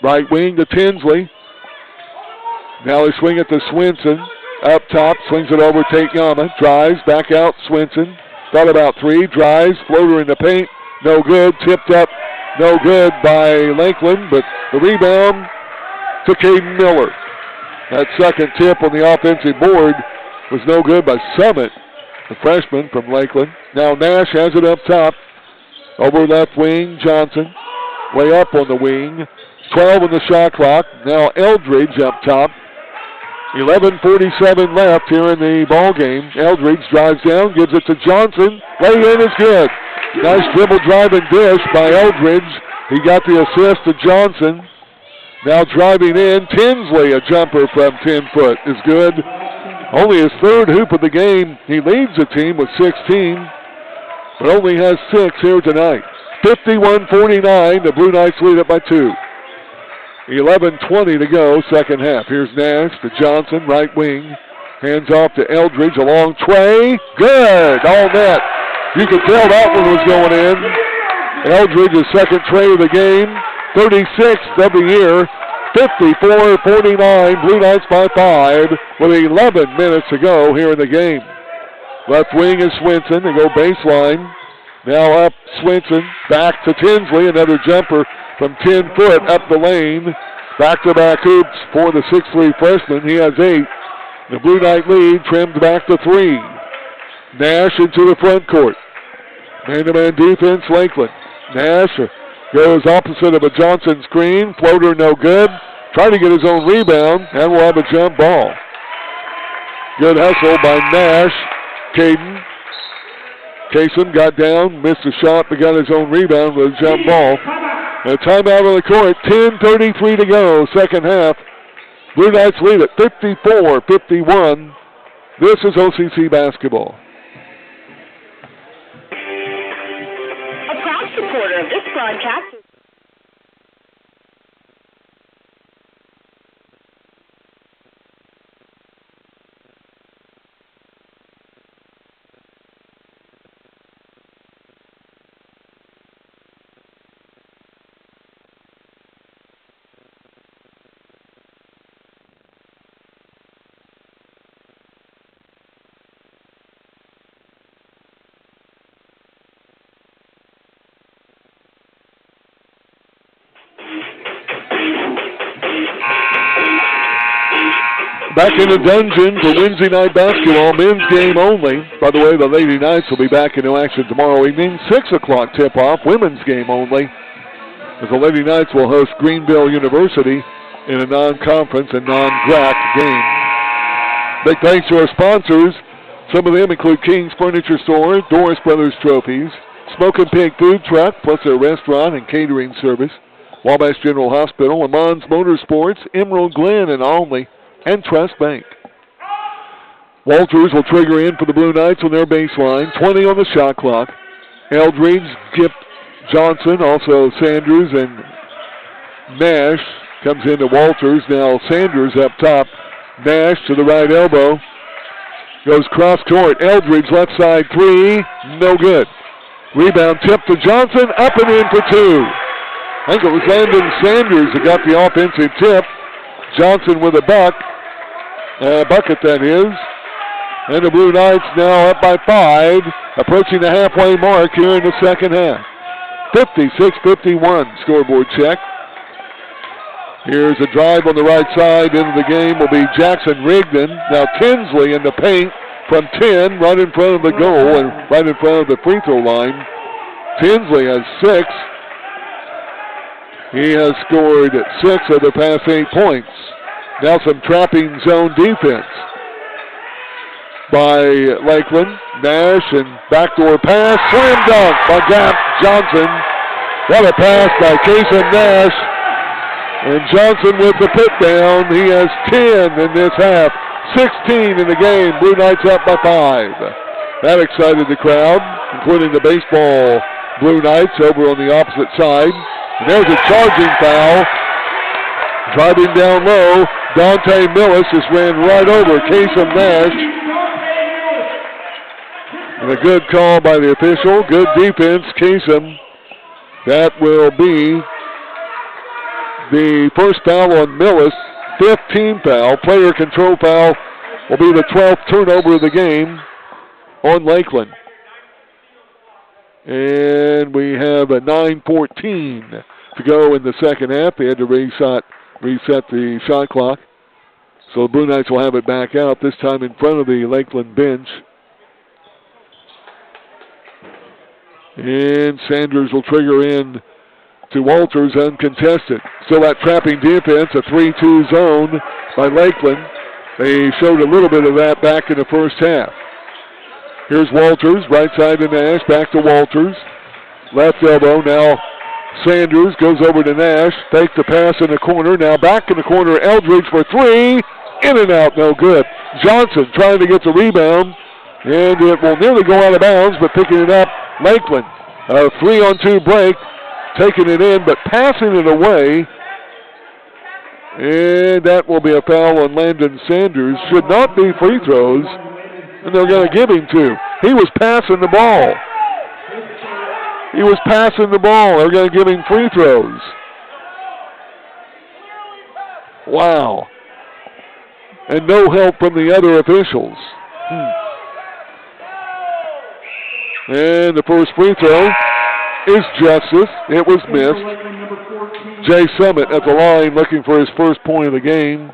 Right wing to Tinsley. Now they swing it to Swinson. Up top, swings it over Tate Yama. Drives, back out, Swinson. Thought about 3, drives, floater in the paint. No good, tipped up, no good by Lakeland, but the rebound to Caden Miller. That second tip on the offensive board was no good by Summit, the freshman from Lakeland. Now Nash has it up top. Over left wing, Johnson. Way up on the wing. 12 on the shot clock. Now Eldridge up top. 11:47 left here in the ball game. Eldridge drives down, gives it to Johnson. Lay in is good. Nice dribble drive and dish by Eldridge. He got the assist to Johnson. Now driving in, Tinsley, a jumper from 10 foot is good. Only his third hoop of the game. He leads the team with 16, but only has 6 here tonight. 51-49, the Blue Knights lead it by 2. 11:20 to go, second half. Here's Nash to Johnson, right wing. Hands off to Eldridge, a long tray. Good, all net. You could tell that one was going in. Eldridge's second tray of the game, 36th of the year. 54-49, Blue Knights by 5 with 11 minutes to go here in the game. Left wing is Swinson. They go baseline. Now up Swinson, back to Tinsley, another jumper from 10 foot up the lane. Back-to-back hoops for the 6'3 freshman. He has 8. The Blue Knight lead trimmed back to 3. Nash into the front court. Man-to-man defense, Lakeland. Nash goes opposite of a Johnson screen. Floater no good. Trying to get his own rebound, and will have a jump ball. Good hustle by Nash. Caden. Kasem got down, missed a shot, but got his own rebound with a jump ball. A timeout on the court, 10:33 to go, second half. Blue Knights lead at 54-51. This is OCC basketball. A proud supporter of this broadcast. Back in the dungeon for Wednesday night basketball, men's game only. By the way, the Lady Knights will be back into action tomorrow evening. 6 o'clock tip-off, women's game only, as the Lady Knights will host Greenville University in a non-conference and non-GRAC game. Big thanks to our sponsors. Some of them include King's Furniture Store, Doris Brothers Trophies, Smokin' Pig Food Truck, plus their restaurant and catering service, Wabash General Hospital, Lamons Motorsports, Emerald Glen and Olney, and Trust Bank. Walters will trigger in for the Blue Knights on their baseline. 20 on the shot clock. Eldridge, Gip Johnson, also Sanders and Nash comes into Walters. Now Sanders up top. Nash to the right elbow. Goes cross court. Eldridge left side 3. No good. Rebound tip to Johnson. Up and in for 2. I think it was Landon Sanders that got the offensive tip. Johnson with a bucket that is. And the Blue Knights now up by 5, approaching the halfway mark here in the second half. 56-51 scoreboard check. Here's a drive on the right side into the game will be Jackson Rigdon. Now Tinsley in the paint from 10, right in front of the goal and right in front of the free throw line. Tinsley has 6. He has scored 6 of the past 8 points. Now some trapping zone defense by Lakeland. Nash and backdoor pass. Slam dunk by Johnson. What a pass by Kasem Nash. And Johnson with the put down. He has 10 in this half. 16 in the game. Blue Knights up by 5. That excited the crowd, including the baseball Blue Knights over on the opposite side. And there's a charging foul. Driving down low, Dante Millis just ran right over Kasem Nash. And a good call by the official. Good defense, Kasem. That will be the first foul on Millis. 15 foul. Player control foul will be the 12th turnover of the game on Lakeland. And we have a 9:14 to go in the second half. They had to reset the shot clock. So the Blue Knights will have it back out, this time in front of the Lakeland bench. And Sanders will trigger in to Walters uncontested. Still that trapping defense, a 3-2 zone by Lakeland. They showed a little bit of that back in the first half. Here's Walters, right side to Nash, back to Walters. Left elbow, now Sanders goes over to Nash, fakes the pass in the corner, now back in the corner, Eldridge for 3, in and out, no good. Johnson trying to get the rebound, and it will nearly go out of bounds, but picking it up, Lakeland. A 3-on-2 break, taking it in, but passing it away. And that will be a foul on Landon Sanders. Should not be free throws, and they're going to give him 2. He was passing the ball. They're going to give him free throws. Wow. And no help from the other officials. And the first free throw is Justice. It was missed. Jay Summit at the line looking for his first point of the game.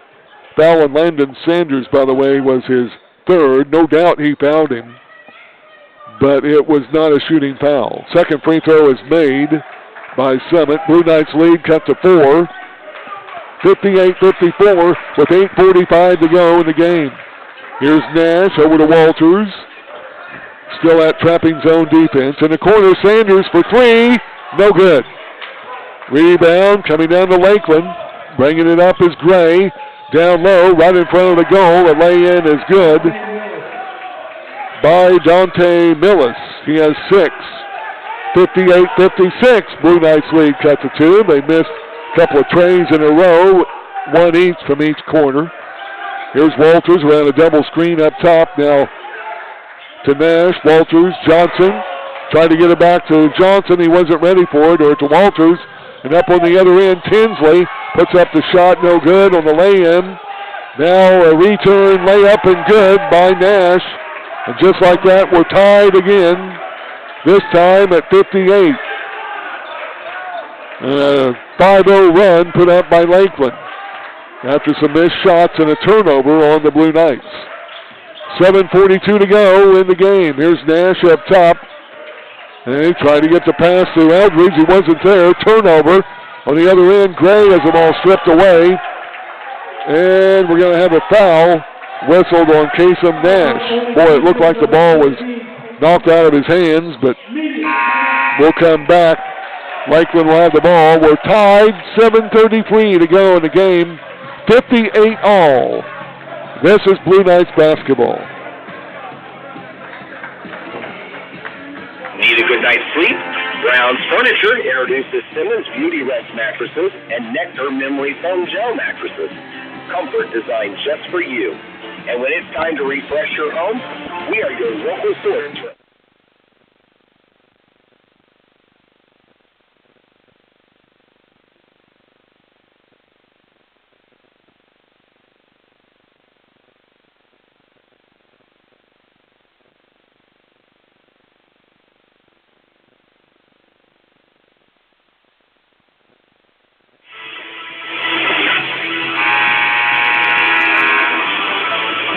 Foul on Landon Sanders, by the way, was his 3rd. No doubt he fouled him, but it was not a shooting foul. Second free throw is made by Summit. Blue Knights lead cut to 4. 58-54 with 8:45 to go in the game. Here's Nash over to Walters. Still at trapping zone defense. In the corner, Sanders for 3. No good. Rebound coming down to Lakeland. Bringing it up is Gray. Down low, right in front of the goal. The lay-in is good by Dante Millis. He has 6. 58-56. Blue Knights lead cut to 2. They missed a couple of trays in a row. 1 each from each corner. Here's Walters around a double screen up top. Now to Nash, Walters, Johnson. Tried to get it back to Johnson. He wasn't ready for it. Or to Walters. And up on the other end, Tinsley puts up the shot. No good on the lay-in. Now a return layup and good by Nash. And just like that, we're tied again. This time at 58. A 5-0 run put up by Lakeland after some missed shots and a turnover on the Blue Knights. 7:42 to go in the game. Here's Nash up top. And he tried to get the pass to Eldridge. He wasn't there. Turnover on the other end. Gray has the ball stripped away. And we're going to have a foul whistled on Kasem Nash. Boy, it looked like the ball was knocked out of his hands, but we'll come back. Lakeland will have the ball. We're tied. 7:33 to go in the game. 58 all. This is Blue Knights basketball. Need a good night's sleep? Brown's Furniture introduces Simmons Beauty Rest mattresses and Nectar Memory Foam Gel mattresses. Comfort designed just for you. And when it's time to refresh your home, we are your local source.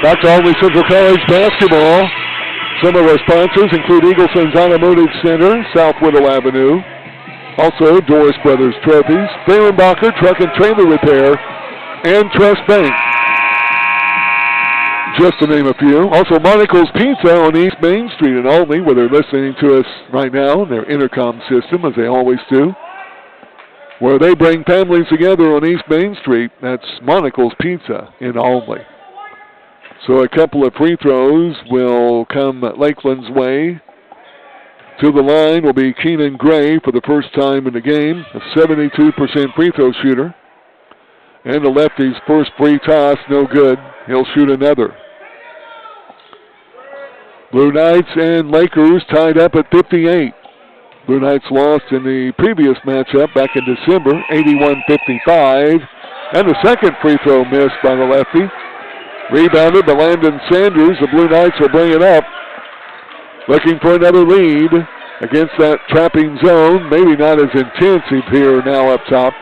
Back to Albany Central College basketball. Some of our sponsors include Eagleson's Automotive Center, South Whittle Avenue. Also, Doris Brothers Trophies, Fehrenbacher Truck and Trailer Repair, and Trust Bank. Just to name a few. Also, Monocle's Pizza on East Main Street in Albany, where they're listening to us right now on their intercom system, as they always do. Where they bring families together on East Main Street. That's Monocle's Pizza in Albany. So a couple of free throws will come Lakeland's way. To the line will be Keenan Gray for the first time in the game, a 72% free throw shooter. And the lefty's first free toss, no good. He'll shoot another. Blue Knights and Lakers tied up at 58. Blue Knights lost in the previous matchup back in December, 81-55. And the second free throw missed by the lefty. Rebounded by Landon Sanders. The Blue Knights will bring it up. Looking for another lead against that trapping zone. Maybe not as intensive here now up top.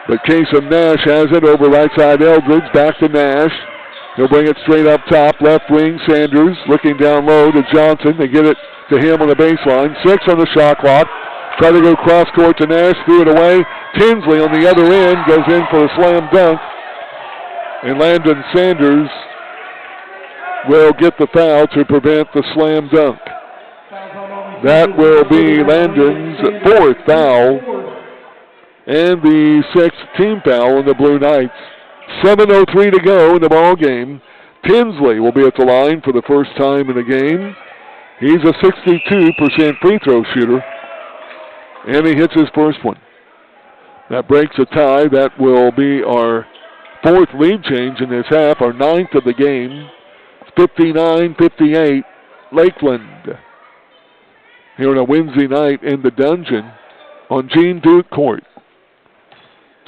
But Kasem Nash has it over right side Eldridge. Back to Nash. He'll bring it straight up top. Left wing Sanders looking down low to Johnson. They get it to him on the baseline. 6 on the shot clock. Try to go cross court to Nash. Threw it away. Tinsley on the other end goes in for a slam dunk. And Landon Sanders will get the foul to prevent the slam dunk. That will be Landon's fourth foul and the sixth team foul on the Blue Knights. 7:03 to go in the ball game. Tinsley will be at the line for the first time in the game. He's a 62% free throw shooter, and he hits his first one. That breaks a tie. That will be our fourth lead change in this half, our ninth of the game. 59-58, Lakeland. Here on a Wednesday night in the Dungeon on Gene Duke Court.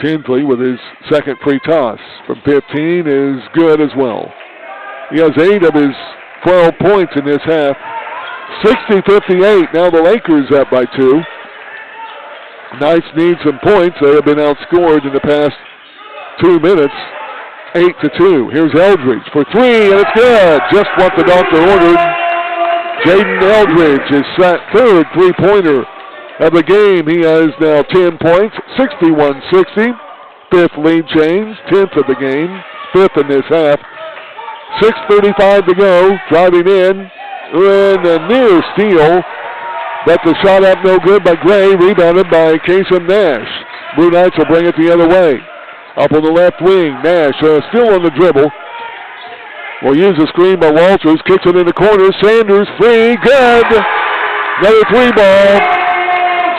Tinsley with his second free toss from 15 is good as well. He has 8 of his 12 points in this half. 60-58, now the Lakers up by 2. Knights need some points. They have been outscored in the past 2 minutes. 8-2. Here's Eldridge for 3, and it's good. Just what the doctor ordered. Jaden Eldridge is third three-pointer of the game. He has now 10 points, 61-60. Fifth lead change, 10th of the game, 5th in this half. 6:35 to go, driving in a near steal, but the shot up no good by Gray, rebounded by Kasem Nash. Blue Knights will bring it the other way. Up on the left wing, Nash still on the dribble. Will use a screen by Walters, kicks it in the corner, Sanders free, good! Another 3-ball.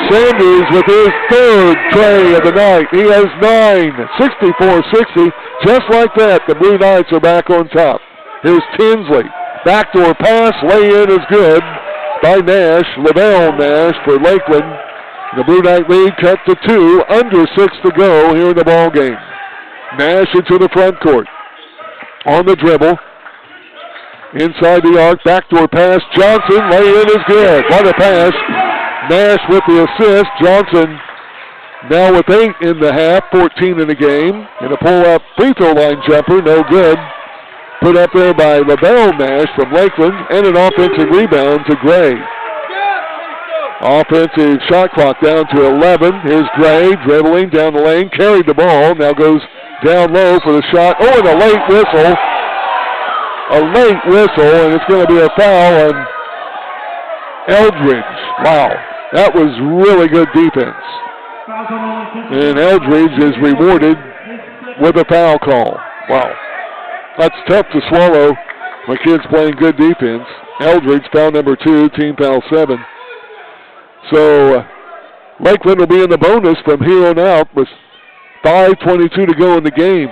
Sanders with his third tray of the night. He has 9, 64-60. Just like that, the Blue Knights are back on top. Here's Tinsley. Backdoor pass, lay-in is good by Nash. Lavelle Nash for Lakeland. The Blue Knight lead cut to 2, under 6 to go here in the ball game. Nash into the front court. On the dribble. Inside the arc, backdoor pass. Johnson, lay-in is good. What a pass. Nash with the assist. Johnson now with 8 in the half, 14 in the game. And a pull-up free throw line jumper, no good. Put up there by Lavelle Nash from Lakeland, and an offensive rebound to Gray. Offensive shot clock down to 11. Here's Gray dribbling down the lane, carried the ball, now goes down low for the shot. Oh, and a late whistle. A late whistle, and it's going to be a foul on Eldridge. Wow, that was really good defense. And Eldridge is rewarded with a foul call. Wow, that's tough to swallow when kids playing good defense. Eldridge, foul number 2, team foul 7. So Lakeland will be in the bonus from here on out with 5:22 to go in the game.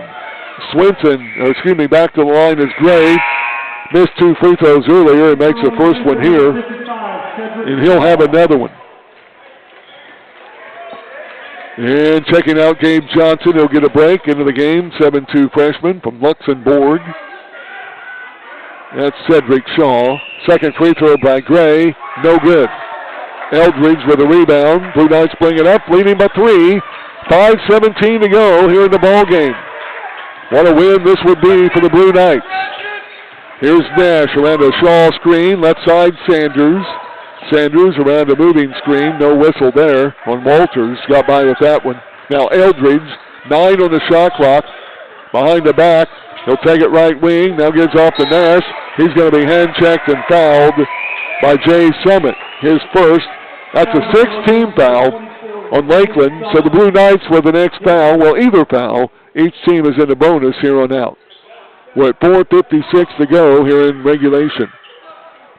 Back to the line is Gray. Missed 2 free throws earlier and makes the first one here. And he'll have another one. And checking out Gabe Johnson, he'll get a break into the game. 7'2" freshman from Luxembourg. That's Cedric Shaw. Second free throw by Gray. No good. Eldridge with a rebound. Blue Knights bring it up, leading by 3. 5:17 to go here in the ball game. What a win this would be for the Blue Knights. Here's Nash around a Shaw screen, left side Sanders. Sanders around a moving screen, no whistle there on Walters, got by with that one. Now Eldridge, 9 on the shot clock, behind the back. He'll take it right wing, now gives off to Nash. He's going to be hand-checked and fouled by Jay Summit, his first. That's a 6-team foul on Lakeland, so the Blue Knights with the next foul, well, either foul, each team is in the bonus here on out. We're at 4:56 to go here in regulation.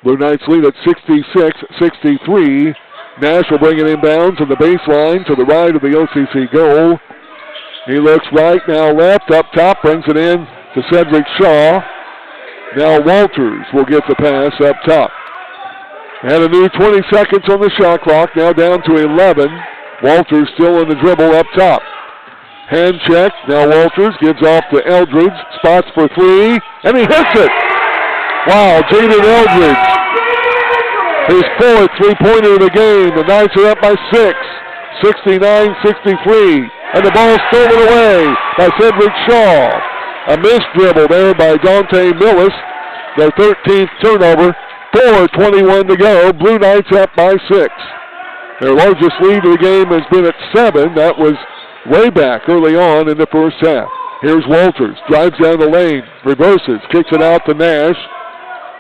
Blue Knights lead at 66-63. Nash will bring it inbounds on the baseline to the right of the OCC goal. He looks right, now left, up top, brings it in to Cedric Shaw. Now Walters will get the pass up top. And a new 20 seconds on the shot clock, now down to 11. Walters still in the dribble up top. Hand check, now Walters gives off to Eldridge, spots for 3, and he hits it! Wow, Jaden Eldridge, his fourth three-pointer of the game. The Knights are up by 6, 69-63, and the ball stolen away by Cedric Shaw. A missed dribble there by Dante Millis, their 13th turnover. 4:21 to go, Blue Knights up by 6. Their largest lead of the game has been at 7. That was way back early on in the first half. Here's Walters, drives down the lane, reverses, kicks it out to Nash.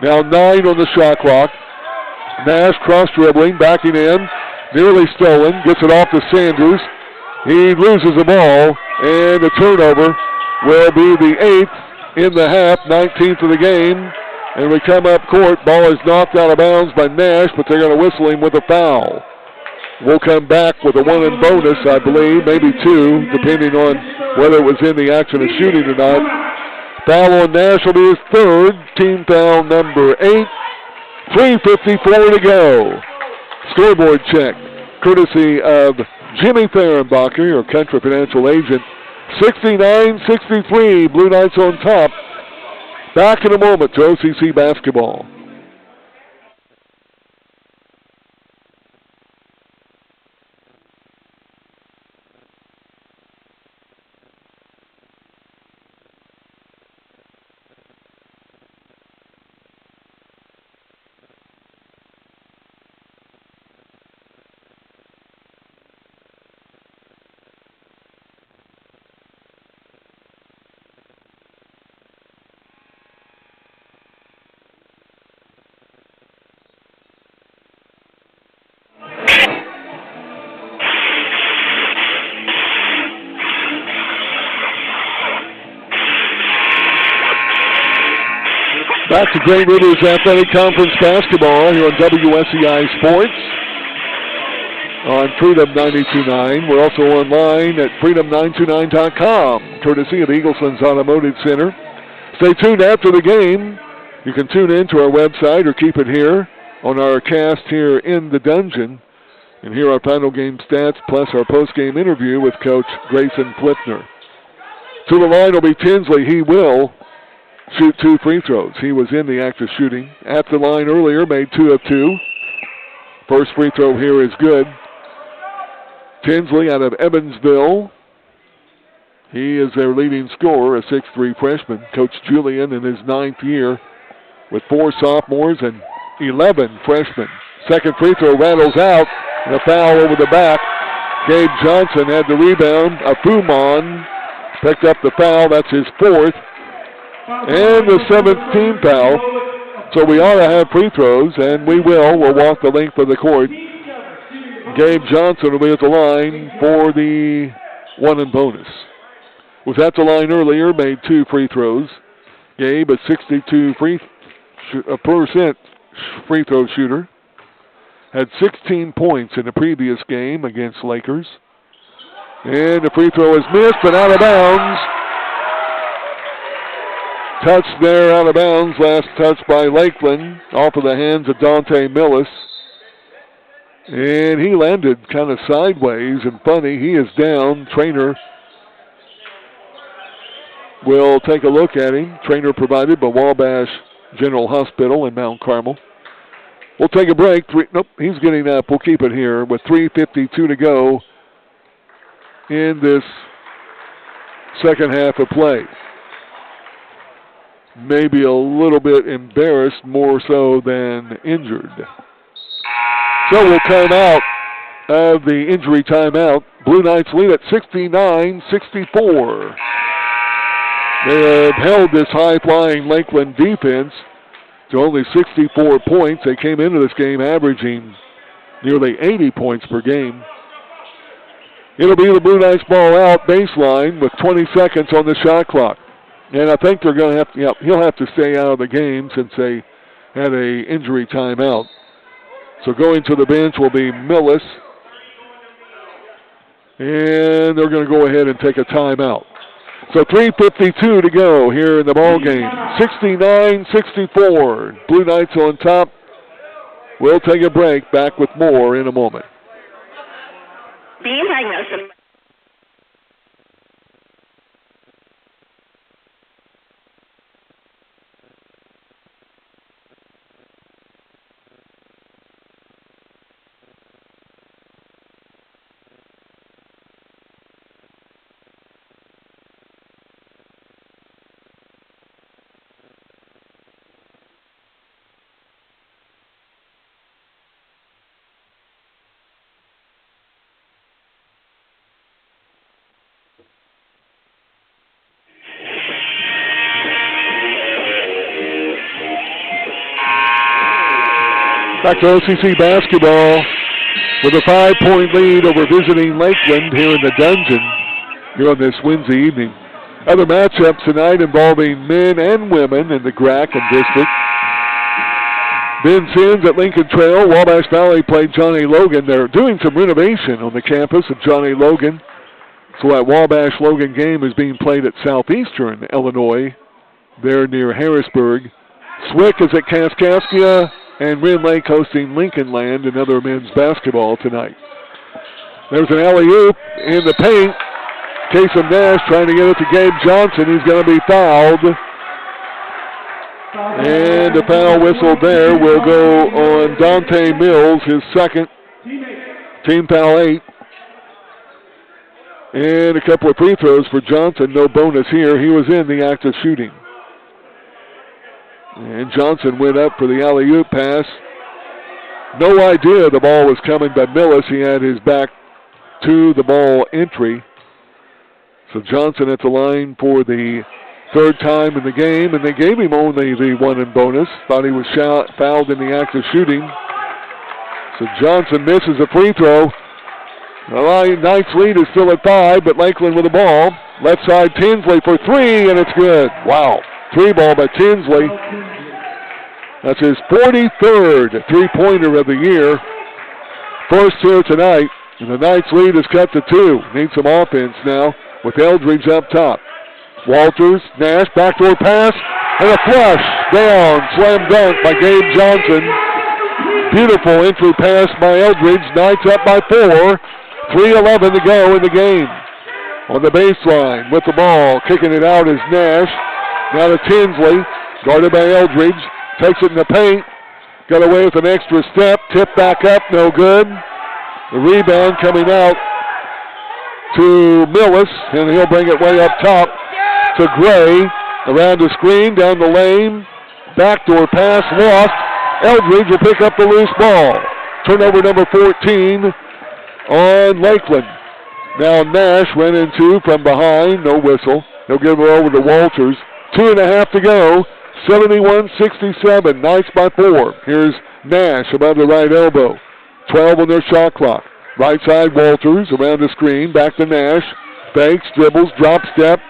Now 9 on the shot clock. Nash cross-dribbling, backing in, nearly stolen, gets it off to Sanders. He loses the ball, and the turnover will be the 8th in the half, 19th of the game. And we come up court, ball is knocked out of bounds by Nash, but they're going to whistle him with a foul. We'll come back with a 1 in bonus, I believe, maybe 2, depending on whether it was in the action of shooting or not. Foul on Nash will be his 3rd, team foul number 8. 3:54 to go. Scoreboard check, courtesy of Jimmy Fehrenbacher, your Country Financial agent. 69-63, Blue Knights on top. Back in a moment to OCC basketball. Back to Great Rivers Athletic Conference basketball here on WSEI Sports on Freedom 92.9. We're also online at freedom929.com, courtesy of Eagleson's Automotive Center. Stay tuned after the game. You can tune in to our website or keep it here on our cast here in the dungeon and hear our final game stats plus our post-game interview with Coach Grayson Flipner. To the line will be Tinsley. He will shoot 2 free throws. He was in the act of shooting. At the line earlier, made 2 of 2. First free throw here is good. Tinsley out of Evansville. He is their leading scorer, a 6'3" freshman. Coach Julian in his 9th year with 4 sophomores and 11 freshmen. Second free throw rattles out, and a foul over the back. Gabe Johnson had the rebound. Afumon picked up the foul. That's his 4th. And the 7th team foul. So we ought to have free throws, and we will. We'll walk the length of the court. Gabe Johnson will be at the line for the 1 in bonus. Was at the line earlier, made 2 free throws. Gabe, a 62% free throw shooter. Had 16 points in the previous game against Lakers. And the free throw is missed and out of bounds. Touch there out of bounds. Last touch by Lakeland off of the hands of Dante Millis. And he landed kind of sideways and funny. He is down. Trainer will take a look at him. Trainer provided by Wabash General Hospital in Mount Carmel. We'll take a break. Nope, he's getting up. We'll keep it here with 3:52 to go in this second half of play. maybe a little bit embarrassed more so than injured. So we'll come out of the injury timeout. Blue Knights lead at 69-64. They have held this high-flying Lakeland defense to only 64 points. They came into this game averaging nearly 80 points per game. It'll be the Blue Knights ball out baseline with 20 seconds on the shot clock. And I think they're going to have to, he'll have to stay out of the game since they had a injury timeout. So going to the bench will be Millis. And they're going to go ahead and take a timeout. So 3:52 to go here in the ball game. 69-64. Blue Knights on top. We'll take a break. Back with more in a moment. Being diagnosed. Back to OCC basketball with a 5-point lead over visiting Lakeland here in the Dungeon here on this Wednesday evening. Other matchups tonight involving men and women in the Grackham district. Ben Sims at Lincoln Trail. Wabash Valley played Johnny Logan. They're doing some renovation on the campus of Johnny Logan. So that Wabash-Logan game is being played at Southeastern Illinois. They're near Harrisburg. Swick is at Kaskaskia. And Wren Lake hosting Lincoln Land, another men's basketball tonight. There's an alley-oop in the paint. Kasem Nash trying to get it to Gabe Johnson. He's going to be fouled. And a foul whistle there will go on Dante Mills, his second. Team foul 8. And a couple of free throws for Johnson. No bonus here. He was in the act of shooting. And Johnson went up for the alley-oop pass. No idea the ball was coming by Millis. He had his back to the ball entry. So Johnson at the line for the third time in the game, and they gave him only the one in bonus. Thought he was fouled in the act of shooting. So Johnson misses a free throw. The Knights lead is still at 5, but Lakeland with the ball. Left side Tinsley for 3, and it's good. Wow. 3 ball by Tinsley. That's his 43rd three-pointer of the year. First here tonight. And the Knights lead is cut to 2. Need some offense now with Eldridge up top. Walters, Nash, backdoor pass, and a flush down. Slam dunk by Gabe Johnson. Beautiful entry pass by Eldridge. Knights up by 4. 3:11 to go in the game. On the baseline with the ball. Kicking it out is Nash. Now to Tinsley. Guarded by Eldridge. Takes it in the paint. Got away with an extra step. Tip back up. No good. The rebound coming out to Millis. And he'll bring it way up top to Gray. Around the screen. Down the lane. Backdoor pass. Lost. Eldridge will pick up the loose ball. Turnover number 14 on Lakeland. Now Nash ran into from behind. No whistle. He'll give it over to Walters. 2.5 to go. 71-67. Knights by 4. Here's Nash above the right elbow. 12 on their shot clock. Right side Walters around the screen. Back to Nash. Fakes, dribbles, drop step.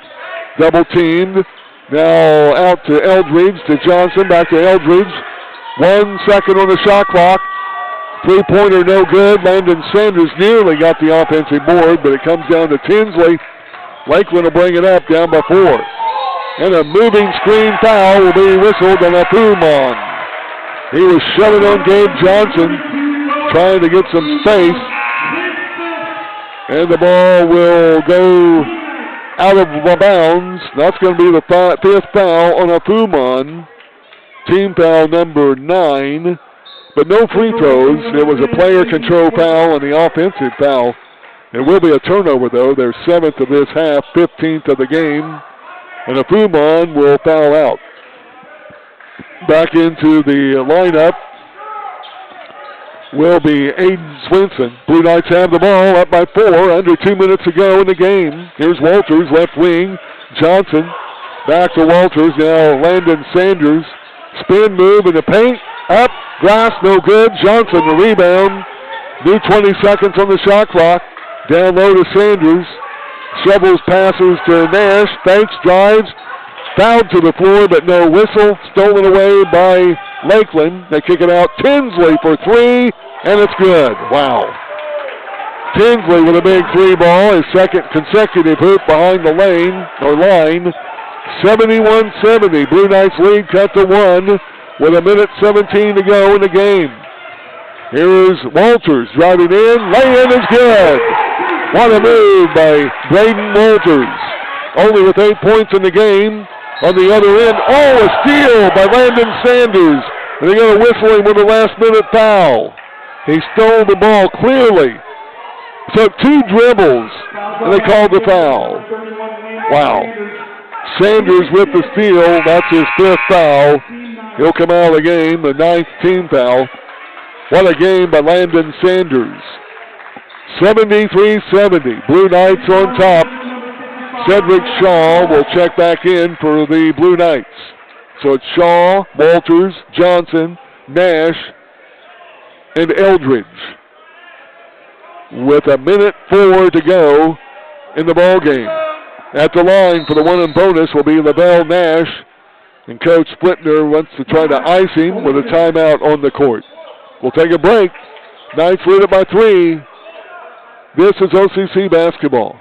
Double teamed. Now out to Eldridge, to Johnson. Back to Eldridge. 1 second on the shot clock. Three-pointer no good. Landon Sanders nearly got the offensive board, but it comes down to Tinsley. Lakeland will bring it up down by 4. And a moving screen foul will be whistled on Afumon. He was shoving on Gabe Johnson, trying to get some space. And the ball will go out of bounds. That's going to be the 5th foul on Afumon. Team foul number 9. But no free throws. It was a player control foul and the offensive foul. It will be a turnover, though. Their 7th of this half, 15th of the game. And Afumon will foul out. Back into the lineup will be Aiden Swinson. Blue Knights have the ball up by 4, under 2 minutes to go in the game. Here's Walters, left wing. Johnson back to Walters. Now Landon Sanders. Spin move in the paint. Up, glass, no good. Johnson, the rebound. New 20 seconds on the shot clock. Down low to Sanders. Shovels passes to Nash. Fakes, drives. Fouled to the floor, but no whistle. Stolen away by Lakeland. They kick it out. Tinsley for 3, and it's good. Wow. Tinsley with a big 3 ball. His second consecutive hoop behind the line. 71-70. Blue Knights lead cut to 1 with 1:17 to go in the game. Here is Walters driving in. Lay-in is good. What a move by Braden Walters. Only with 8 points in the game. On the other end, a steal by Landon Sanders. And they're going to whistle him with a last-minute foul. He stole the ball clearly. Took 2 dribbles, and they called the foul. Wow. Sanders with the steal. That's his 5th foul. He'll come out of the game, the 9th team foul. What a game by Landon Sanders. 73-70. Blue Knights on top. Cedric Shaw will check back in for the Blue Knights. So it's Shaw, Walters, Johnson, Nash, and Eldridge. With 1:04 to go in the ball game. At the line for the 1 bonus will be Lavelle Nash. And Coach Splitner wants to try to ice him with a timeout on the court. We'll take a break. Knights lead it by 3. This is OCC basketball.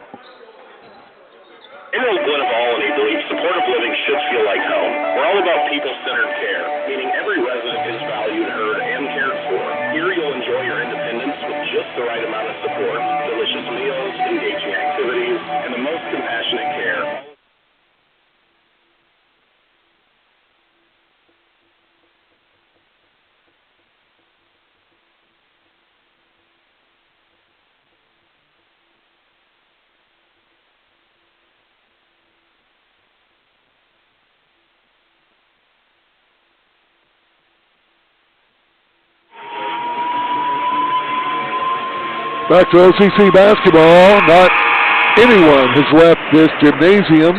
In Oak Glen of Albany believes supportive living should feel like home. We're all about people-centered care, meaning every resident is valued, heard, and cared for. Here you'll enjoy your independence with just the right amount of support, delicious meals, engaging activities, and the most compassionate care. Back to OCC basketball. Not anyone has left this gymnasium.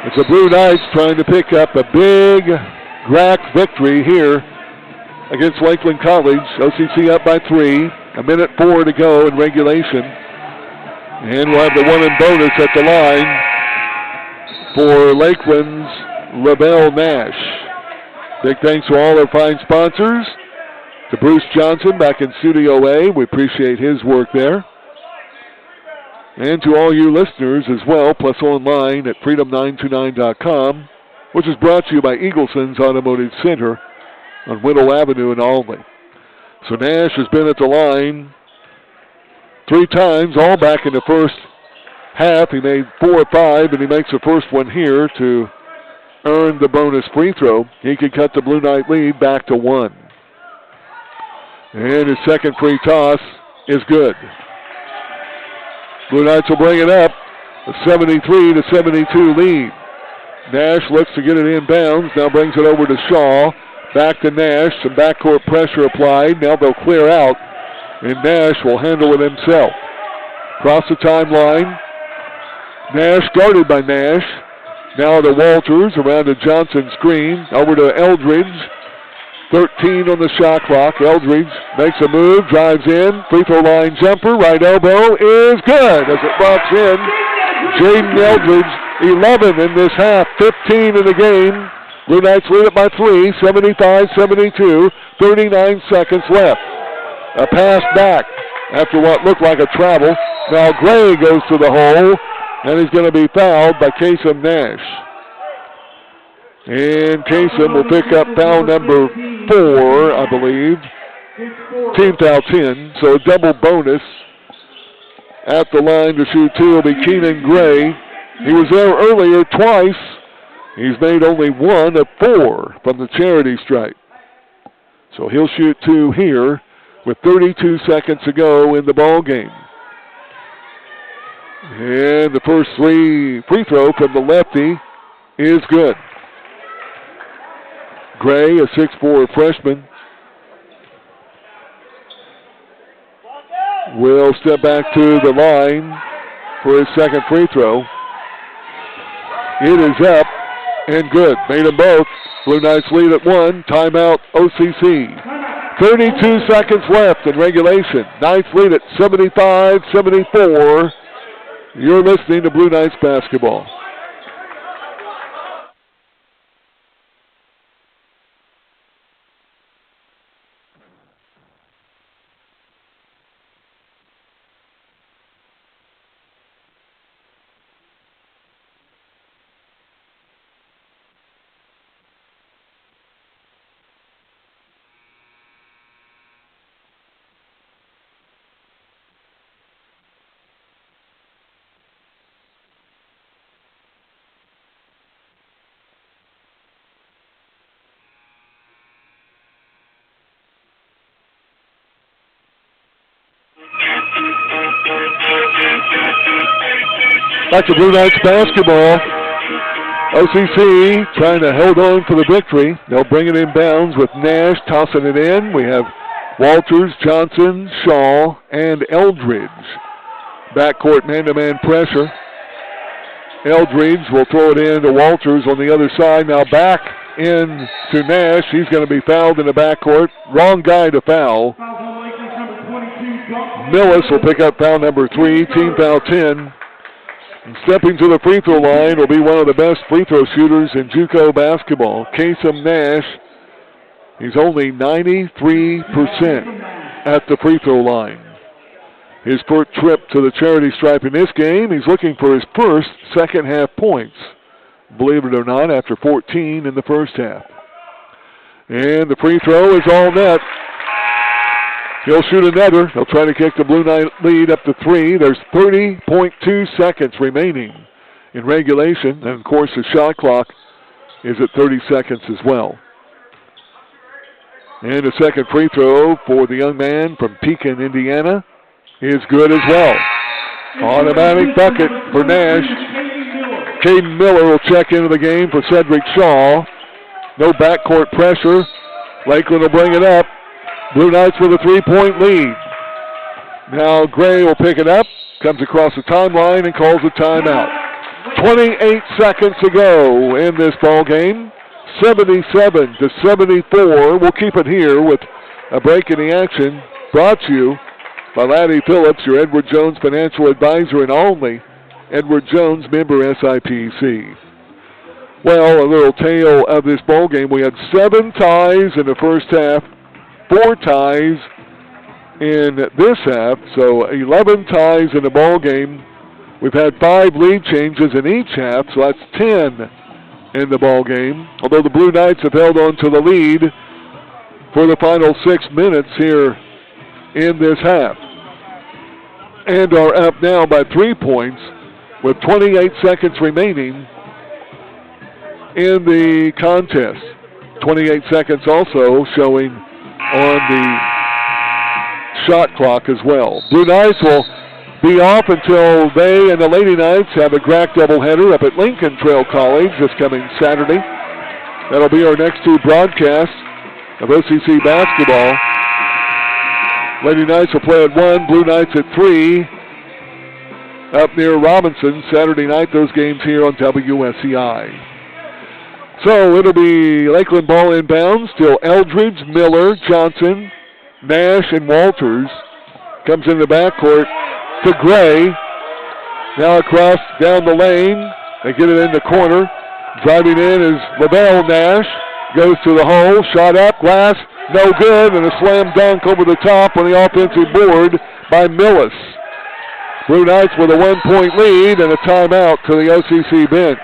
It's the Blue Knights trying to pick up a big GRAC victory here against Lakeland College. OCC up by 3. 1:04 to go in regulation. And we'll have the 1 bonus at the line for Lakeland's Lavelle Nash. Big thanks to all our fine sponsors. To Bruce Johnson back in Studio A. We appreciate his work there. And to all you listeners as well, plus online at freedom929.com, which is brought to you by Eagleson's Automotive Center on Whittle Avenue in Albany. So Nash has been at the line 3 times, all back in the first half. He made 4 or 5, and he makes the first one here to earn the bonus free throw. He can cut the Blue Knight lead back to 1. And his second free toss is good. Blue Knights will bring it up. A 73-72 lead. Nash looks to get it inbounds. Now brings it over to Shaw. Back to Nash. Some backcourt pressure applied. Now they'll clear out. And Nash will handle it himself. Across the timeline. Nash guarded by Nash. Now to Walters. Around a Johnson screen. Over to Eldridge. 13 on the shot clock. Eldridge makes a move, drives in, free throw line jumper, right elbow is good as it box in. Jaden Eldridge, 11 in this half, 15 in the game. Blue Knights lead it by 3, 75-72, 39 seconds left. A pass back after what looked like a travel. Now Gray goes to the hole, and he's going to be fouled by Kasem Nash. And Kasem will pick up foul number 4, I believe. Team foul 10, so a double bonus. At the line to shoot 2 will be Keenan Gray. He was there earlier twice. He's made only 1 of 4 from the charity stripe. So he'll shoot 2 here with 32 seconds to go in the ball game. And the first free throw from the lefty is good. Gray, a 6'4 freshman, will step back to the line for his second free throw. It is up and good. Made them both. Blue Knights lead at 1. Timeout OCC. 32 seconds left in regulation. Knights lead at 75-74. You're listening to Blue Knights basketball. Back to Blue Knights basketball. OCC trying to hold on for the victory. They'll bring it in bounds with Nash tossing it in. We have Walters, Johnson, Shaw, and Eldridge. Backcourt man-to-man pressure. Eldridge will throw it in to Walters on the other side. Now back in to Nash. He's going to be fouled in the backcourt. Wrong guy to foul. Millis will pick up foul number 3, team foul 10. And stepping to the free throw line will be one of the best free throw shooters in JUCO basketball, Kasem Nash. He's only 93% at the free throw line. His first trip to the charity stripe in this game, he's looking for his first second half points, believe it or not, after 14 in the first half. And the free throw is all net. He'll shoot another. They'll try to kick the Blue Knight lead up to 3. There's 30.2 seconds remaining in regulation. And, of course, the shot clock is at 30 seconds as well. And a second free throw for the young man from Pekin, Indiana, is good as well. Automatic bucket for Nash. Caden Miller will check into the game for Cedric Shaw. No backcourt pressure. Lakeland will bring it up. Blue Knights with a 3-point lead. Now Gray will pick it up, comes across the timeline and calls a timeout. 28 seconds to go in this ball game. 77-74. We'll keep it here with a break in the action brought to you by Laddie Phillips, your Edward Jones financial advisor and only Edward Jones member SIPC. Well, a little tale of this ball game. We had 7 ties in the first half. 4 ties in this half, so 11 ties in the ball game. We've had 5 lead changes in each half, so that's 10 in the ball game. Although the Blue Knights have held on to the lead for the final 6 minutes here in this half, and are up now by 3 points with 28 seconds remaining in the contest. 28 seconds also showing on the shot clock as well. Blue Knights will be off until they and the Lady Knights have a GRAC doubleheader up at Lincoln Trail College this coming Saturday. That'll be our next 2 broadcasts of OCC basketball. Lady Knights will play at 1, Blue Knights at 3 up near Robinson Saturday night. Those games here on WSCI. So it'll be Lakeland ball inbounds. Still Eldridge, Miller, Johnson, Nash, and Walters. Comes in the backcourt to Gray. Now across down the lane. They get it in the corner. Driving in is Lavelle Nash. Goes to the hole. Shot up. Glass. No good. And a slam dunk over the top on the offensive board by Millis. Blue Knights with a 1-point lead and a timeout to the OCC bench.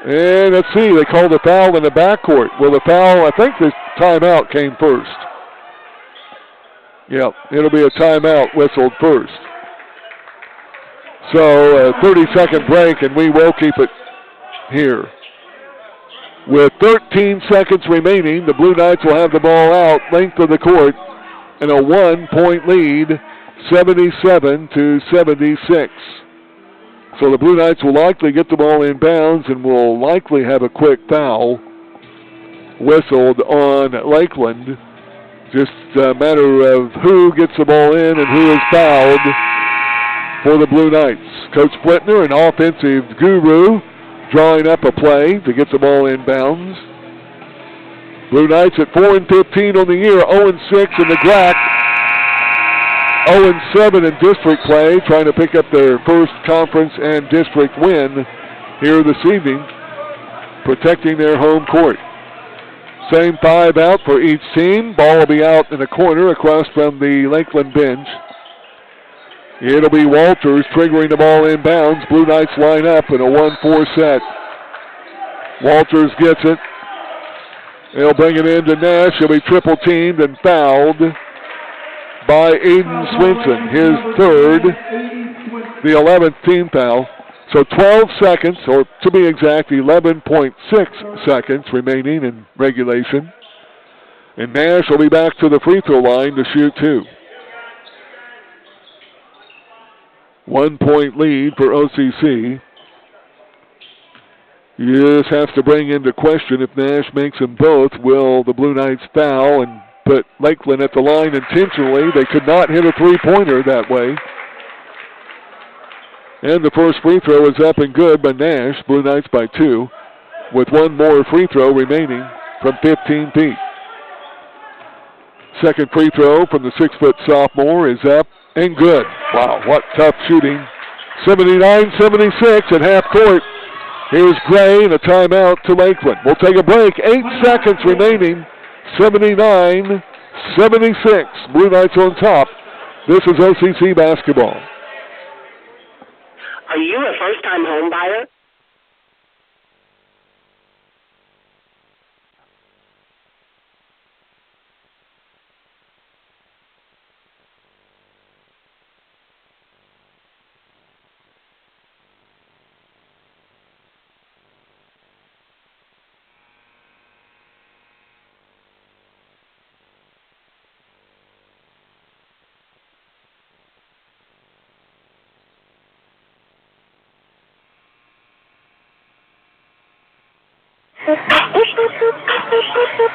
And let's see, they called a foul in the backcourt. Well, the foul, I think the timeout came first. Yep, it'll be a timeout whistled first. So a 30-second break, and we will keep it here. With 13 seconds remaining, the Blue Knights will have the ball out, length of the court, and a 1-point lead, 77-76. So the Blue Knights will likely get the ball in bounds and will likely have a quick foul whistled on Lakeland. Just a matter of who gets the ball in and who is fouled for the Blue Knights. Coach Flitner, an offensive guru, drawing up a play to get the ball in bounds. Blue Knights at 4-15 on the year, 0-6 in the GRAC, 0-7 in district play, trying to pick up their first conference and district win here this evening, protecting their home court. Same 5 out for each team. Ball will be out in the corner across from the Lakeland bench. It'll be Walters triggering the ball inbounds. Blue Knights line up in a 1-4 set. Walters gets it. They'll bring it in to Nash. He'll be triple teamed and fouled by Aiden Swinson, his third, the 11th team foul. So 12 seconds, or to be exact, 11.6 seconds remaining in regulation. And Nash will be back to the free throw line to shoot 2. 1 point lead for OCC. You just have to bring into question if Nash makes them both, will the Blue Knights foul and put Lakeland at the line intentionally? They could not hit a three-pointer that way. And the first free throw is up and good by Nash. Blue Knights by 2, with one more free throw remaining from 15 feet. Second free throw from the 6-foot sophomore is up and good. Wow, what tough shooting. 79-76 at half court. Here's Gray and a timeout to Lakeland. We'll take a break. 8 seconds remaining. 79-76. Blue Knights on top. This is OCC basketball. Are you a first-time home buyer?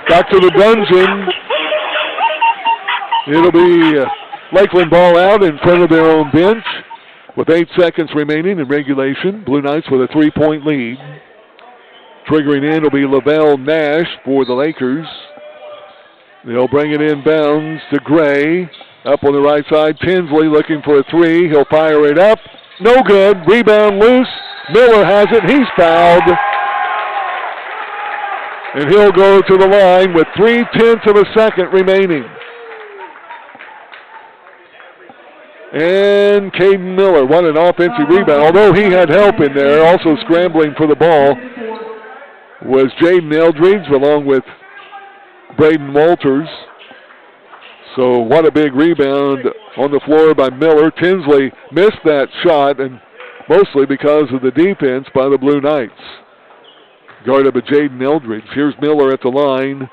Back to the dungeon. It'll be Lakeland ball out in front of their own bench with 8 seconds remaining in regulation. Blue Knights with a 3-point lead. Triggering in will be Lavelle Nash for the Lakers. They'll bring it in bounds to Gray. Up on the right side, Tinsley looking for a 3. He'll fire it up. No good. Rebound loose. Miller has it. He's fouled. And he'll go to the line with 0.3 of a second remaining. And Caden Miller, what an offensive rebound. Although he had help in there, also scrambling for the ball was Jaden Eldridge along with Braden Walters. So what a big rebound on the floor by Miller. Tinsley missed that shot, and mostly because of the defense by the Blue Knights. Guarded by Jaden Eldridge. Here's Miller at the line.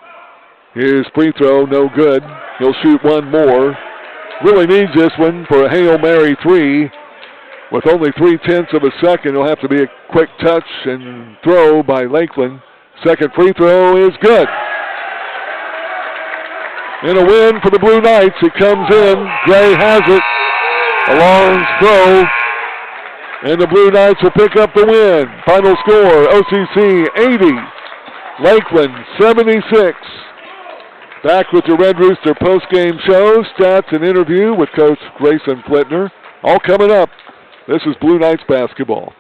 His free throw, no good. He'll shoot one more. Really needs this one for a Hail Mary 3. With only 0.3 of a second, it'll have to be a quick touch and throw by Lakeland. Second free throw is good. And a win for the Blue Knights. It comes in. Gray has it. A long throw. And the Blue Knights will pick up the win. Final score, OCC 80, Lakeland 76. Back with your Red Rooster post-game show, stats and interview with Coach Grayson Flitner. All coming up. This is Blue Knights basketball.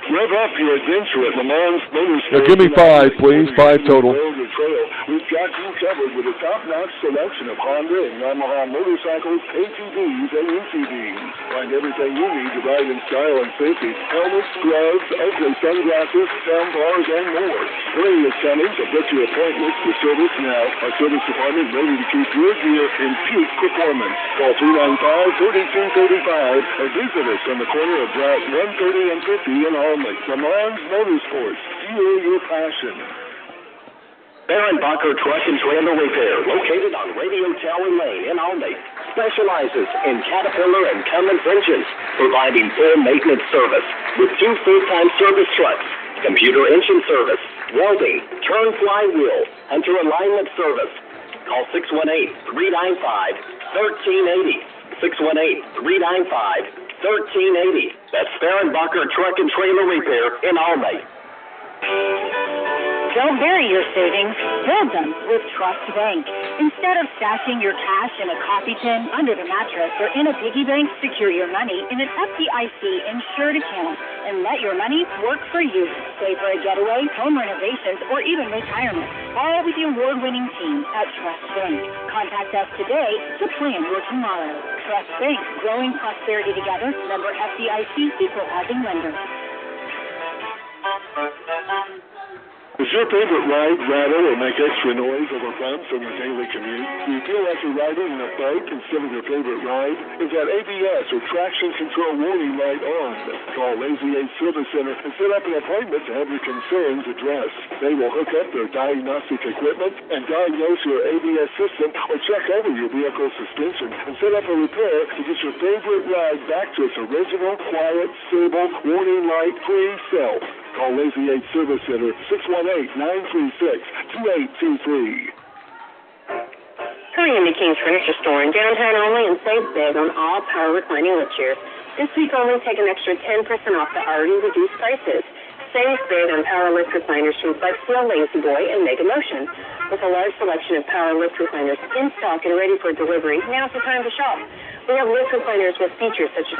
Rev up your adventure at Le Mans Motorsports. Now give me 5, please. 5 total. We've got you covered with a top-notch selection of Honda and Yamaha motorcycles, ATVs, and UTVs. Find everything you need to ride in style and safety. Helmets, gloves, Oakley sunglasses, sound bars, and more. Spring is coming, so book your appointments for service now. Our service department is ready to keep your gear in peak performance. Call 395-3235 or visit us on the corner of Route 130 and 50 in Almond. Le Mans Motorsports. Fuel your passion. Baron-Bacher Truck and Trailer Repair, located on Radio Tower Lane in Almond, specializes in Caterpillar and Cummins engines, providing full maintenance service with 2 full-time service trucks. computer engine service, welding, turn flywheel, hunter alignment service. Call 618-395-1380. 618-395-1380. That's Farrenbacher Truck and Trailer Repair in Almay. Don't bury your savings, build them with Trust Bank. Instead of stashing your cash in a coffee tin, under the mattress, or in a piggy bank, secure your money in an FDIC-insured account and let your money work for you. Say for a getaway, home renovations, or even retirement. All with the award-winning team at Trust Bank. Contact us today to plan your tomorrow. Trust Bank, growing prosperity together. Member FDIC, equal housing lender. Does your favorite ride rattle or make extra noise over bumps on your daily commute? Do you feel like you're riding in a boat instead of your favorite ride? Is that ABS or traction control warning light on? Call Lazy 8 Service Center and set up an appointment to have your concerns addressed. They will hook up their diagnostic equipment and diagnose your ABS system or check over your vehicle suspension and set up a repair to get your favorite ride back to its original, quiet, stable, warning light free self. Call Lazy 8 Service Center, 618-936-2823. Hurry into King's Furniture Store in downtown only and save big on all power reclining lift chairs. This week only, take an extra 10% off the already reduced prices. Save big on power lift recliners from Flexsteel, Lazy Boy, and Mega Motion. With a large selection of power lift recliners in stock and ready for delivery, now's the time to shop. We have lift recliners with features such as